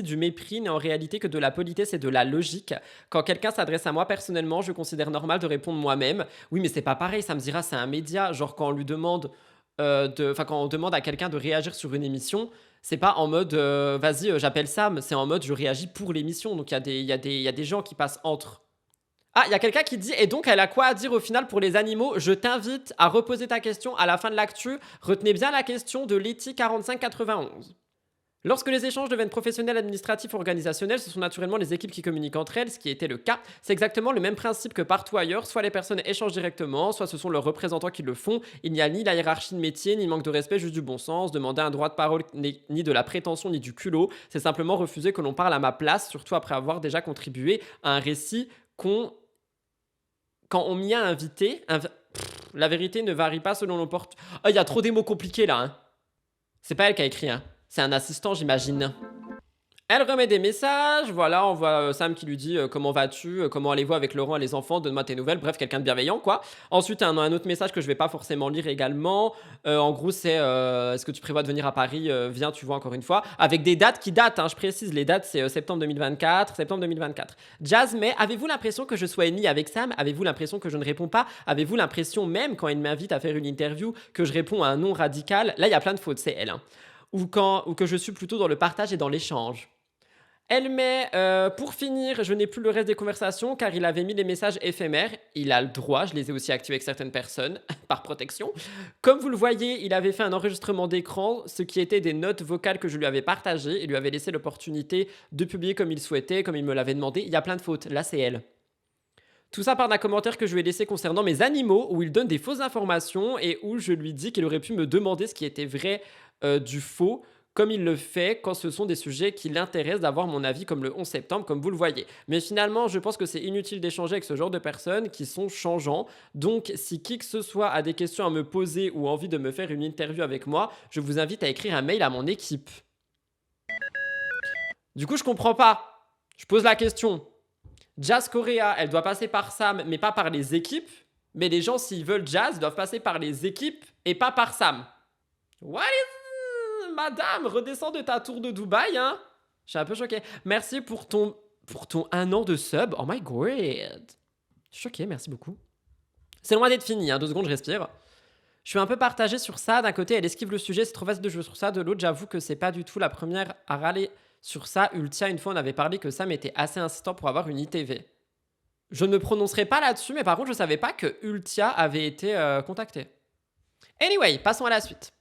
du mépris n'est en réalité que de la politesse et de la logique. Quand quelqu'un s'adresse à moi personnellement, je considère normal de répondre moi-même. Oui, mais c'est pas pareil, ça me dira, c'est un média. Genre quand on lui demande, quand on demande à quelqu'un de réagir sur une émission, c'est pas en mode vas-y, j'appelle Sam, c'est en mode je réagis pour l'émission. Donc il y a des gens qui passent entre. Ah, il y a quelqu'un qui dit « Et donc, elle a quoi à dire au final pour les animaux ?» Je t'invite à reposer ta question à la fin de l'actu. Retenez bien la question de Letty 4591. Lorsque les échanges deviennent professionnels, administratifs, organisationnels, ce sont naturellement les équipes qui communiquent entre elles, ce qui était le cas. C'est exactement le même principe que partout ailleurs. Soit les personnes échangent directement, soit ce sont leurs représentants qui le font. Il n'y a ni la hiérarchie de métier, ni manque de respect, juste du bon sens. Demander un droit de parole, ni de la prétention, ni du culot. C'est simplement refuser que l'on parle à ma place, surtout après avoir déjà contribué à un récit quand on m'y a invité, la vérité ne varie pas selon l'opportunité. Oh, il y a trop des mots compliqués là. Hein. C'est pas elle qui a écrit. Hein. C'est un assistant, j'imagine. Elle remet des messages. Voilà, on voit Sam qui lui dit comment vas-tu, comment allez-vous avec Laurent et les enfants, donne-moi tes nouvelles. Bref, quelqu'un de bienveillant, quoi. Ensuite, un autre message que je vais pas forcément lire également. En gros, c'est est-ce que tu prévois de venir à Paris? Viens, tu vois, encore une fois. Avec des dates qui datent, hein, je précise, les dates, c'est septembre 2024, septembre 2024. Jazz, mais avez-vous l'impression que je sois ennemie avec Sam? Avez-vous l'impression que je ne réponds pas? Avez-vous l'impression, même quand il m'invite à faire une interview, que je réponds à un non radical? Là, il y a plein de fautes, c'est elle. Hein. Ou que je suis plutôt dans le partage et dans l'échange. Elle met, pour finir, je n'ai plus le reste des conversations car il avait mis les messages éphémères. Il a le droit, je les ai aussi activés avec certaines personnes, par protection. Comme vous le voyez, il avait fait un enregistrement d'écran, ce qui était des notes vocales que je lui avais partagées et lui avait laissé l'opportunité de publier comme il souhaitait, comme il me l'avait demandé. Il y a plein de fautes, là c'est elle. Tout ça part d'un commentaire que je lui ai laissé concernant mes animaux, où il donne des fausses informations et où je lui dis qu'il aurait pu me demander ce qui était vrai du faux, comme il le fait quand ce sont des sujets qui l'intéressent d'avoir mon avis comme le 11 septembre, comme vous le voyez. Mais finalement, je pense que c'est inutile d'échanger avec ce genre de personnes qui sont changeants. Donc, si qui que ce soit a des questions à me poser ou envie de me faire une interview avec moi, je vous invite à écrire un mail à mon équipe. Du coup, je comprends pas. Je pose la question. Jazz Korea, elle doit passer par Sam, mais pas par les équipes. Mais les gens, s'ils veulent Jazz, doivent passer par les équipes et pas par Sam. What is... Madame, redescends de ta tour de Dubaï, hein. Je suis un peu choqué. Merci pour ton 1 an de sub. Oh my god. Je suis choqué, merci beaucoup. C'est loin d'être fini, hein. 2 secondes, je respire. Je suis un peu partagée sur ça. D'un côté, elle esquive le sujet, c'est trop facile de jouer sur ça. De l'autre, j'avoue que c'est pas du tout la première à râler sur ça. Ultia, une fois, on avait parlé que Sam était assez insistant pour avoir une ITV. Je ne me prononcerai pas là-dessus, mais par contre, je savais pas que Ultia avait été contacté. Anyway, passons à la suite.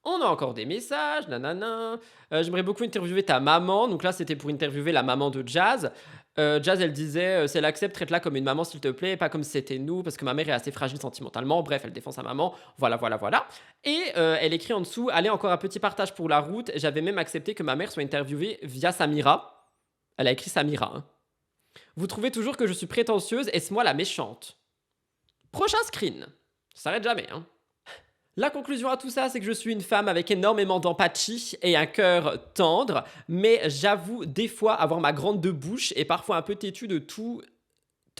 On a encore des messages, nanana. J'aimerais beaucoup interviewer ta maman. Donc là, c'était pour interviewer la maman de Jazz. Jazz, elle disait, si elle accepte, traite-la comme une maman, s'il te plaît, pas comme si c'était nous, parce que ma mère est assez fragile sentimentalement. Bref, elle défend sa maman. Voilà. Et elle écrit en dessous, allez, encore un petit partage pour la route. J'avais même accepté que ma mère soit interviewée via Samira. Elle a écrit Samira, hein. Vous trouvez toujours que je suis prétentieuse, est-ce moi la méchante? Prochain screen. Ça s'arrête jamais, hein. La conclusion à tout ça, c'est que je suis une femme avec énormément d'empathie et un cœur tendre, mais j'avoue des fois avoir ma grande de bouche et parfois un peu têtue de toute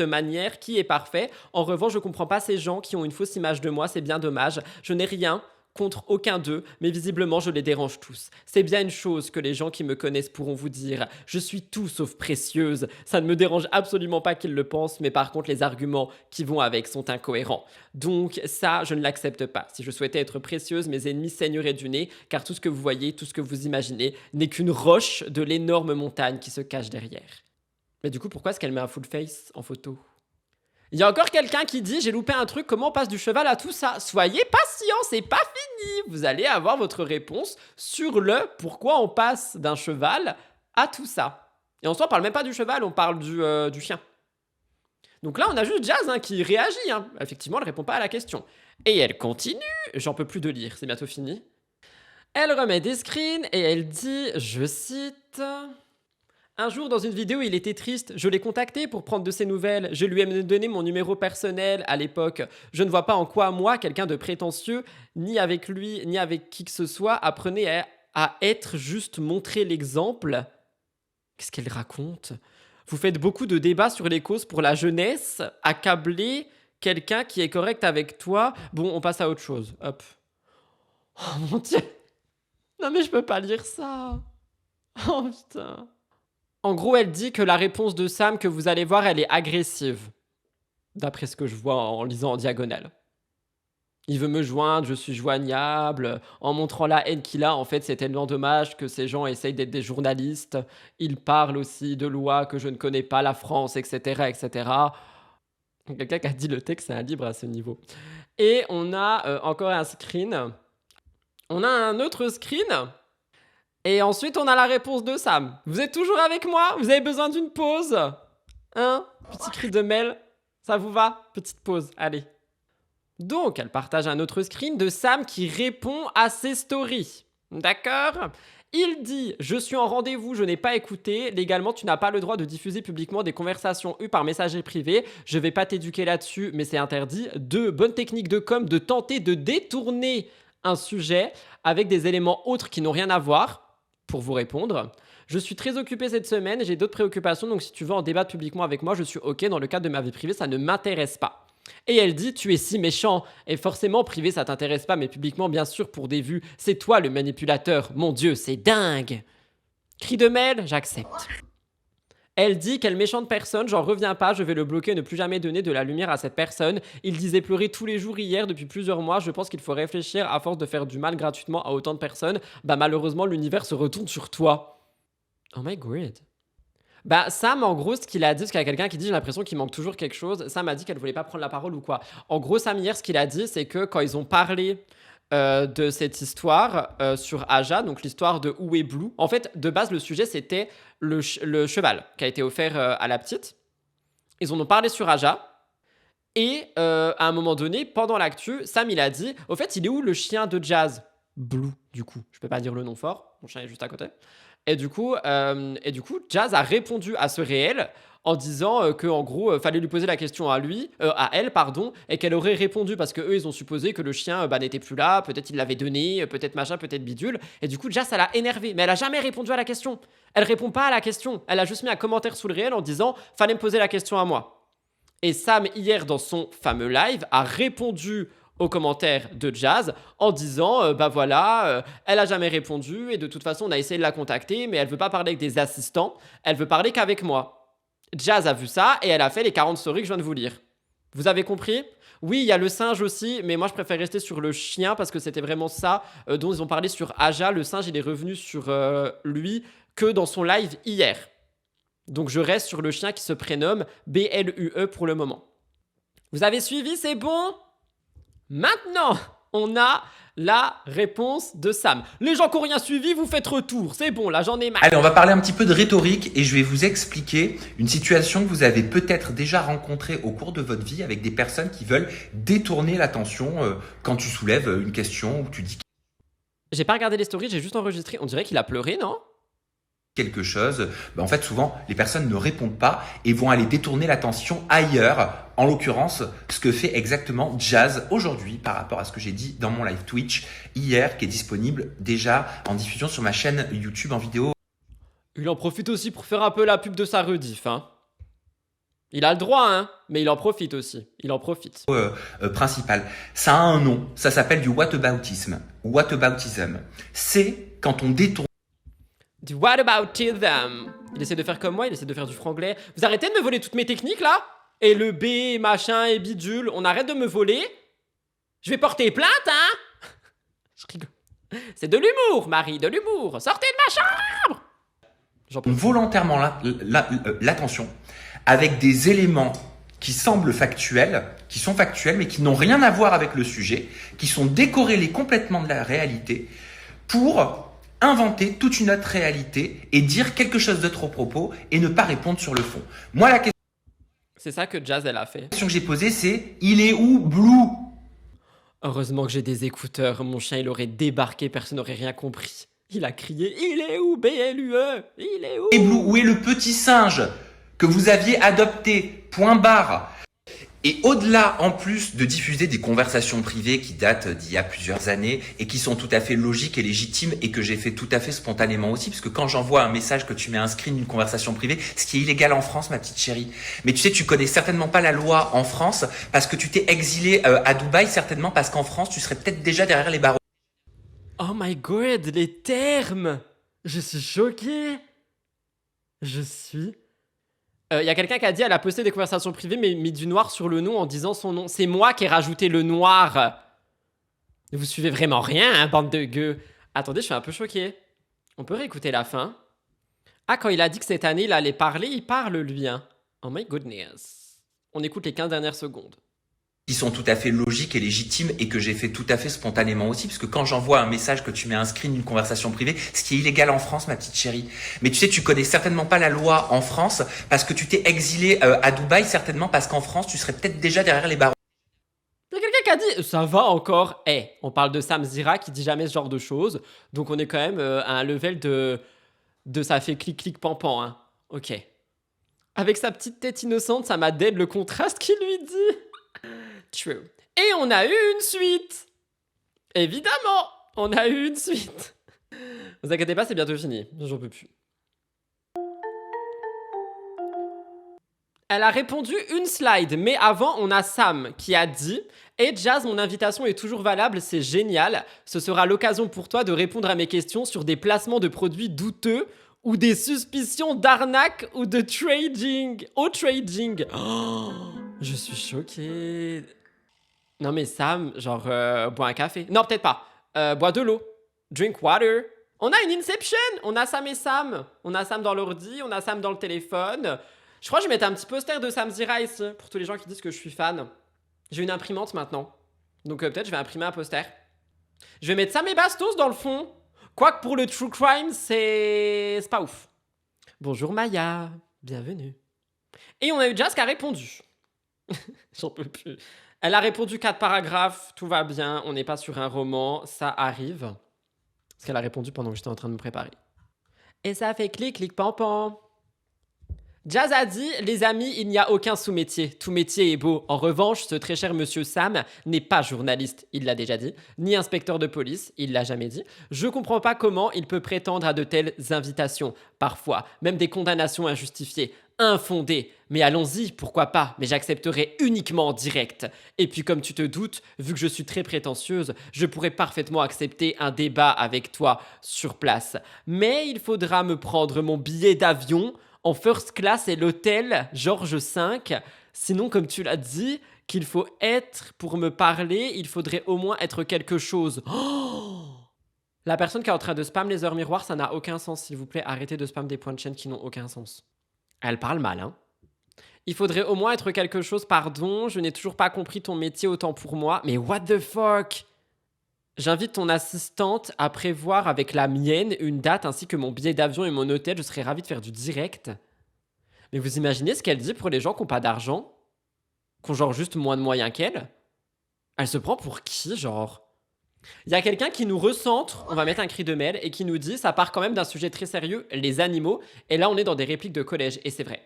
manière qui est parfait. En revanche, je comprends pas ces gens qui ont une fausse image de moi, c'est bien dommage. Je n'ai rien contre aucun d'eux, mais visiblement je les dérange tous. C'est bien une chose que les gens qui me connaissent pourront vous dire. Je suis tout sauf précieuse. Ça ne me dérange absolument pas qu'ils le pensent, mais par contre les arguments qui vont avec sont incohérents. Donc ça, je ne l'accepte pas. Si je souhaitais être précieuse, mes ennemis saigneraient du nez, car tout ce que vous voyez, tout ce que vous imaginez, n'est qu'une roche de l'énorme montagne qui se cache derrière. Mais du coup, pourquoi est-ce qu'elle met un full face en photo ? Il y a encore quelqu'un qui dit « J'ai loupé un truc, comment on passe du cheval à tout ça ?» Soyez patient, c'est pas fini. Vous allez avoir votre réponse sur le « Pourquoi on passe d'un cheval à tout ça ?» Et en soi, on parle même pas du cheval, on parle du chien. Donc là, on a juste Jazz qui réagit. Hein. Effectivement, elle répond pas à la question. Et elle continue. J'en peux plus de lire, c'est bientôt fini. Elle remet des screens et elle dit, je cite... Un jour, dans une vidéo, il était triste. Je l'ai contacté pour prendre de ses nouvelles. Je lui ai donné mon numéro personnel à l'époque. Je ne vois pas en quoi, moi, quelqu'un de prétentieux, ni avec lui, ni avec qui que ce soit, apprenait à être juste montrer l'exemple. Qu'est-ce qu'elle raconte ? Vous faites beaucoup de débats sur les causes pour la jeunesse. Accabler quelqu'un qui est correct avec toi. Bon, on passe à autre chose. Hop. Oh mon Dieu. Non mais je peux pas lire ça. Oh putain. En gros, elle dit que la réponse de Sam que vous allez voir, elle est agressive. D'après ce que je vois en lisant en diagonale. Il veut me joindre, je suis joignable. En montrant la haine qu'il a, en fait, c'est tellement dommage que ces gens essayent d'être des journalistes. Il parle aussi de lois que je ne connais pas, la France, etc., etc. Quelqu'un qui a dit le texte, c'est un livre à ce niveau. Et on a encore un screen. On a un autre screen. Et ensuite, on a la réponse de Sam. Vous êtes toujours avec moi ? Vous avez besoin d'une pause ? Hein ? Petit cri de Mel. Ça vous va ? Petite pause, allez. Donc, elle partage un autre screen de Sam qui répond à ses stories. D'accord ? Il dit « Je suis en rendez-vous, je n'ai pas écouté. Légalement, tu n'as pas le droit de diffuser publiquement des conversations eues par messager privé. Je vais pas t'éduquer là-dessus, mais c'est interdit. 2. Bonne technique de com de tenter de détourner un sujet avec des éléments autres qui n'ont rien à voir. » Pour vous répondre, je suis très occupée cette semaine et j'ai d'autres préoccupations, donc si tu veux en débattre publiquement avec moi, je suis ok. Dans le cadre de ma vie privée, ça ne m'intéresse pas. Et elle dit, tu es si méchant. Et forcément, privé, ça t'intéresse pas, mais publiquement, bien sûr, pour des vues, c'est toi le manipulateur. Mon Dieu, c'est dingue. Cri de Mel, j'accepte. Elle dit, quelle méchante personne, j'en reviens pas, je vais le bloquer, ne plus jamais donner de la lumière à cette personne. Il disait pleurer tous les jours hier depuis plusieurs mois, je pense qu'il faut réfléchir à force de faire du mal gratuitement à autant de personnes. Bah malheureusement, l'univers se retourne sur toi. Oh my god. Bah Sam, en gros, ce qu'il a dit, parce qu'il y a quelqu'un qui dit, j'ai l'impression qu'il manque toujours quelque chose. Sam a dit qu'elle voulait pas prendre la parole ou quoi. En gros, Sam, hier, ce qu'il a dit, c'est que quand ils ont parlé de cette histoire sur Aja, donc l'histoire de Où est Blue. En fait, de base, le sujet, c'était le cheval qui a été offert à la petite. Ils en ont parlé sur Aja. Et à un moment donné, pendant l'actu, Sam, il a dit, au fait, il est où le chien de Jazz ? Blue, du coup. Je peux pas dire le nom fort. Mon chien est juste à côté. Et du coup, Jazz a répondu à ce réel en disant que en gros, fallait lui poser la question à elle, pardon, et qu'elle aurait répondu parce que eux, ils ont supposé que le chien n'était plus là, peut-être il l'avait donné, peut-être machin, peut-être bidule. Et du coup, Jazz, elle a énervé, mais elle a jamais répondu à la question. Elle répond pas à la question. Elle a juste mis un commentaire sous le réel en disant fallait me poser la question à moi. Et Sam, hier, dans son fameux live, a répondu aux commentaires de Jazz en disant elle a jamais répondu et de toute façon on a essayé de la contacter mais elle veut pas parler avec des assistants, elle veut parler qu'avec moi. Jazz a vu ça et elle a fait les 40 stories que je viens de vous lire. Vous avez compris? Oui, il y a le singe aussi, mais moi je préfère rester sur le chien parce que c'était vraiment ça dont ils ont parlé sur Aja. Le singe il est revenu sur lui que dans son live hier. Donc je reste sur le chien qui se prénomme BLUE pour le moment. Vous avez suivi, c'est bon? Maintenant, on a la réponse de Sam. Les gens qui n'ont rien suivi, vous faites retour. C'est bon, là, j'en ai marre. Allez, on va parler un petit peu de rhétorique et je vais vous expliquer une situation que vous avez peut-être déjà rencontrée au cours de votre vie avec des personnes qui veulent détourner l'attention quand tu soulèves une question ou tu dis J'ai pas regardé les stories, j'ai juste enregistré. On dirait qu'il a pleuré, non? quelque chose. En fait, souvent, les personnes ne répondent pas et vont aller détourner l'attention ailleurs. En l'occurrence, ce que fait exactement Jazz aujourd'hui par rapport à ce que j'ai dit dans mon live Twitch hier, qui est disponible déjà en diffusion sur ma chaîne YouTube en vidéo. Il en profite aussi pour faire un peu la pub de sa rediff, hein. Il a le droit, hein, mais il en profite aussi. Il en profite. Principal. Ça a un nom. Ça s'appelle du whataboutisme. Whataboutism. C'est quand on détourne Du whataboutism. Il essaie de faire comme moi, il essaie de faire du franglais. Vous arrêtez de me voler toutes mes techniques, là? Et le B, machin, et bidule. On arrête de me voler? Je vais porter plainte, hein? Je rigole. C'est de l'humour, Marie, de l'humour. Sortez de ma chambre! J'en peux plus. volontairement l'attention avec des éléments qui semblent factuels, qui sont factuels, mais qui n'ont rien à voir avec le sujet, qui sont décorrélés complètement de la réalité pour inventer toute une autre réalité et dire quelque chose d'autre au propos et ne pas répondre sur le fond. Moi, la C'est ça que Jazz, elle a fait. question que j'ai posée, c'est « Il est où Blue ?» Heureusement que j'ai des écouteurs. Mon chien, il aurait débarqué, personne n'aurait rien compris. Il a crié « Il est où, BLUE? Il est où ?» Et Blue, où est le petit singe que vous aviez adopté, point barre. Et au-delà, en plus de diffuser des conversations privées qui datent d'il y a plusieurs années et qui sont tout à fait logiques et légitimes et que j'ai fait tout à fait spontanément aussi, parce que quand j'envoie un message que tu mets un screen d'une conversation privée, ce qui est illégal en France, ma petite chérie. Mais tu sais, tu connais certainement pas la loi en France parce que tu t'es exilé à Dubaï, certainement parce qu'en France, tu serais peut-être déjà derrière les barreaux. Oh my god, les termes! Je suis choqué! Je suis... y a quelqu'un qui a dit elle a posté des conversations privées mais mis du noir sur le nom en disant son nom. C'est moi qui ai rajouté le noir. Vous suivez vraiment rien, hein, bande de gueux. Attendez, je suis un peu choqué. On peut réécouter la fin. Ah, quand il a dit que cette année il allait parler, il parle lui, hein. Oh my goodness. On écoute les 15 dernières secondes. Qui sont tout à fait logiques et légitimes et que j'ai fait tout à fait spontanément aussi, parce que quand j'envoie un message que tu mets un screen d'une conversation privée, ce qui est illégal en France, ma petite chérie. Mais tu sais, tu connais certainement pas la loi en France parce que tu t'es exilé à Dubaï, certainement parce qu'en France, tu serais peut-être déjà derrière les barreaux. Il y a quelqu'un qui a dit ça va encore. On parle de Sam Zira qui dit jamais ce genre de choses. Donc on est quand même à un level de ça fait clic-clic pan-pan, hein. Ok. Avec sa petite tête innocente, ça m'a dead le contraste qu'il lui dit. True. Et on a eu une suite. Évidemment, on a eu une suite. Vous inquiétez pas, c'est bientôt fini. J'en peux plus. Elle a répondu une slide, mais avant, on a Sam qui a dit « Hey Jazz, mon invitation est toujours valable, c'est génial. Ce sera l'occasion pour toi de répondre à mes questions sur des placements de produits douteux ou des suspicions d'arnaque ou de trading. Au trading. Oh, je suis choquée. Non mais Sam, genre, bois un café. Non, peut-être pas. Bois de l'eau. Drink water. On a une Inception. On a Sam et Sam. On a Sam dans l'ordi, on a Sam dans le téléphone. Je crois que je vais mettre un petit poster de Sam Zira ici, pour tous les gens qui disent que je suis fan. J'ai une imprimante maintenant. Donc peut-être je vais imprimer un poster. Je vais mettre Sam et Bastos dans le fond. Quoique pour le true crime, c'est pas ouf. Bonjour Maya, bienvenue. Et on a eu Jazz qui a répondu. J'en peux plus. Elle a répondu 4 paragraphes, tout va bien, on n'est pas sur un roman, ça arrive. Parce qu'elle a répondu pendant que j'étais en train de me préparer. Et ça fait clic, clic, pampan. Jazz a dit, les amis, il n'y a aucun sous-métier. Tout métier est beau. En revanche, ce très cher monsieur Sam n'est pas journaliste, il l'a déjà dit, ni inspecteur de police, il l'a jamais dit. Je comprends pas comment il peut prétendre à de telles invitations. Parfois, même des condamnations injustifiées, infondées. Mais allons-y, pourquoi pas, mais j'accepterai uniquement en direct. Et puis comme tu te doutes, vu que je suis très prétentieuse, je pourrais parfaitement accepter un débat avec toi sur place. Mais il faudra me prendre mon billet d'avion en first class et l'hôtel Georges V. Sinon, comme tu l'as dit, qu'il faut être pour me parler, il faudrait au moins être quelque chose. Oh, la personne qui est en train de spam les heures miroirs, ça n'a aucun sens, s'il vous plaît. Arrêtez de spam des points de chaîne qui n'ont aucun sens. Elle parle mal, hein. Il faudrait au moins être quelque chose, pardon. Je n'ai toujours pas compris ton métier autant pour moi. Mais what the fuck? J'invite ton assistante à prévoir avec la mienne une date ainsi que mon billet d'avion et mon hôtel. Je serais ravi de faire du direct. Mais vous imaginez ce qu'elle dit pour les gens qui n'ont pas d'argent? Qui ont genre juste moins de moyens qu'elle? Elle se prend pour qui, genre? Il y a quelqu'un qui nous recentre, on va mettre un cri de mail, et qui nous dit, ça part quand même d'un sujet très sérieux, les animaux. Et là, on est dans des répliques de collège, et c'est vrai.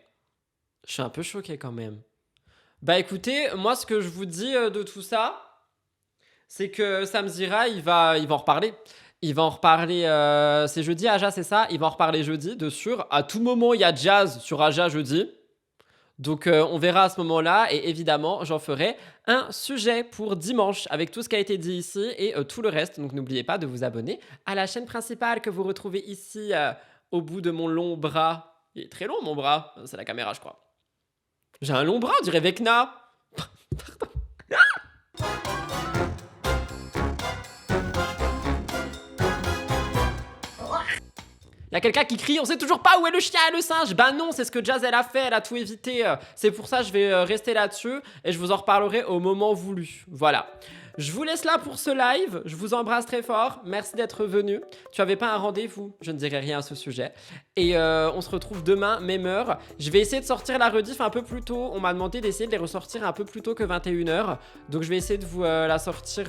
Je suis un peu choquée quand même. Bah écoutez, moi, ce que je vous dis de tout ça, c'est que Sam Zira, il va en reparler. Il va en reparler, c'est jeudi, Aja, c'est ça? Il va en reparler jeudi, de sûr. À tout moment, il y a Jazz sur Aja jeudi. Donc, on verra à ce moment-là. Et évidemment, j'en ferai un sujet pour dimanche avec tout ce qui a été dit ici et tout le reste. Donc, n'oubliez pas de vous abonner à la chaîne principale que vous retrouvez ici au bout de mon long bras. Il est très long, mon bras. C'est la caméra, je crois. J'ai un long bras, on dirait Vecna. Pardon. Il y a quelqu'un qui crie, on sait toujours pas où est le chien et le singe. Bah non, c'est ce que Jazz elle a fait, elle a tout évité. C'est pour ça que je vais rester là-dessus et je vous en reparlerai au moment voulu. Voilà. Je vous laisse là pour ce live. Je vous embrasse très fort. Merci d'être venu. Tu avais pas un rendez-vous? Je ne dirai rien à ce sujet. Et on se retrouve demain, même heure. Je vais essayer de sortir la rediff un peu plus tôt. On m'a demandé d'essayer de les ressortir un peu plus tôt que 21h. Donc je vais essayer de vous la sortir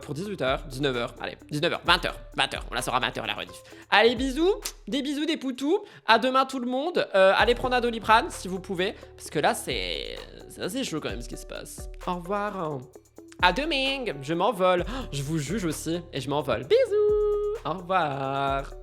pour 18h, 19h. Allez, 19h, 20h. 20h. On la sort à 20h la rediff. Allez, bisous. Des bisous, des poutous. À demain tout le monde. Allez prendre un Doliprane si vous pouvez. Parce que là, c'est assez chaud quand même ce qui se passe. Au revoir. À demain, je m'envole. Je vous juge aussi et je m'envole. Bisous. Au revoir.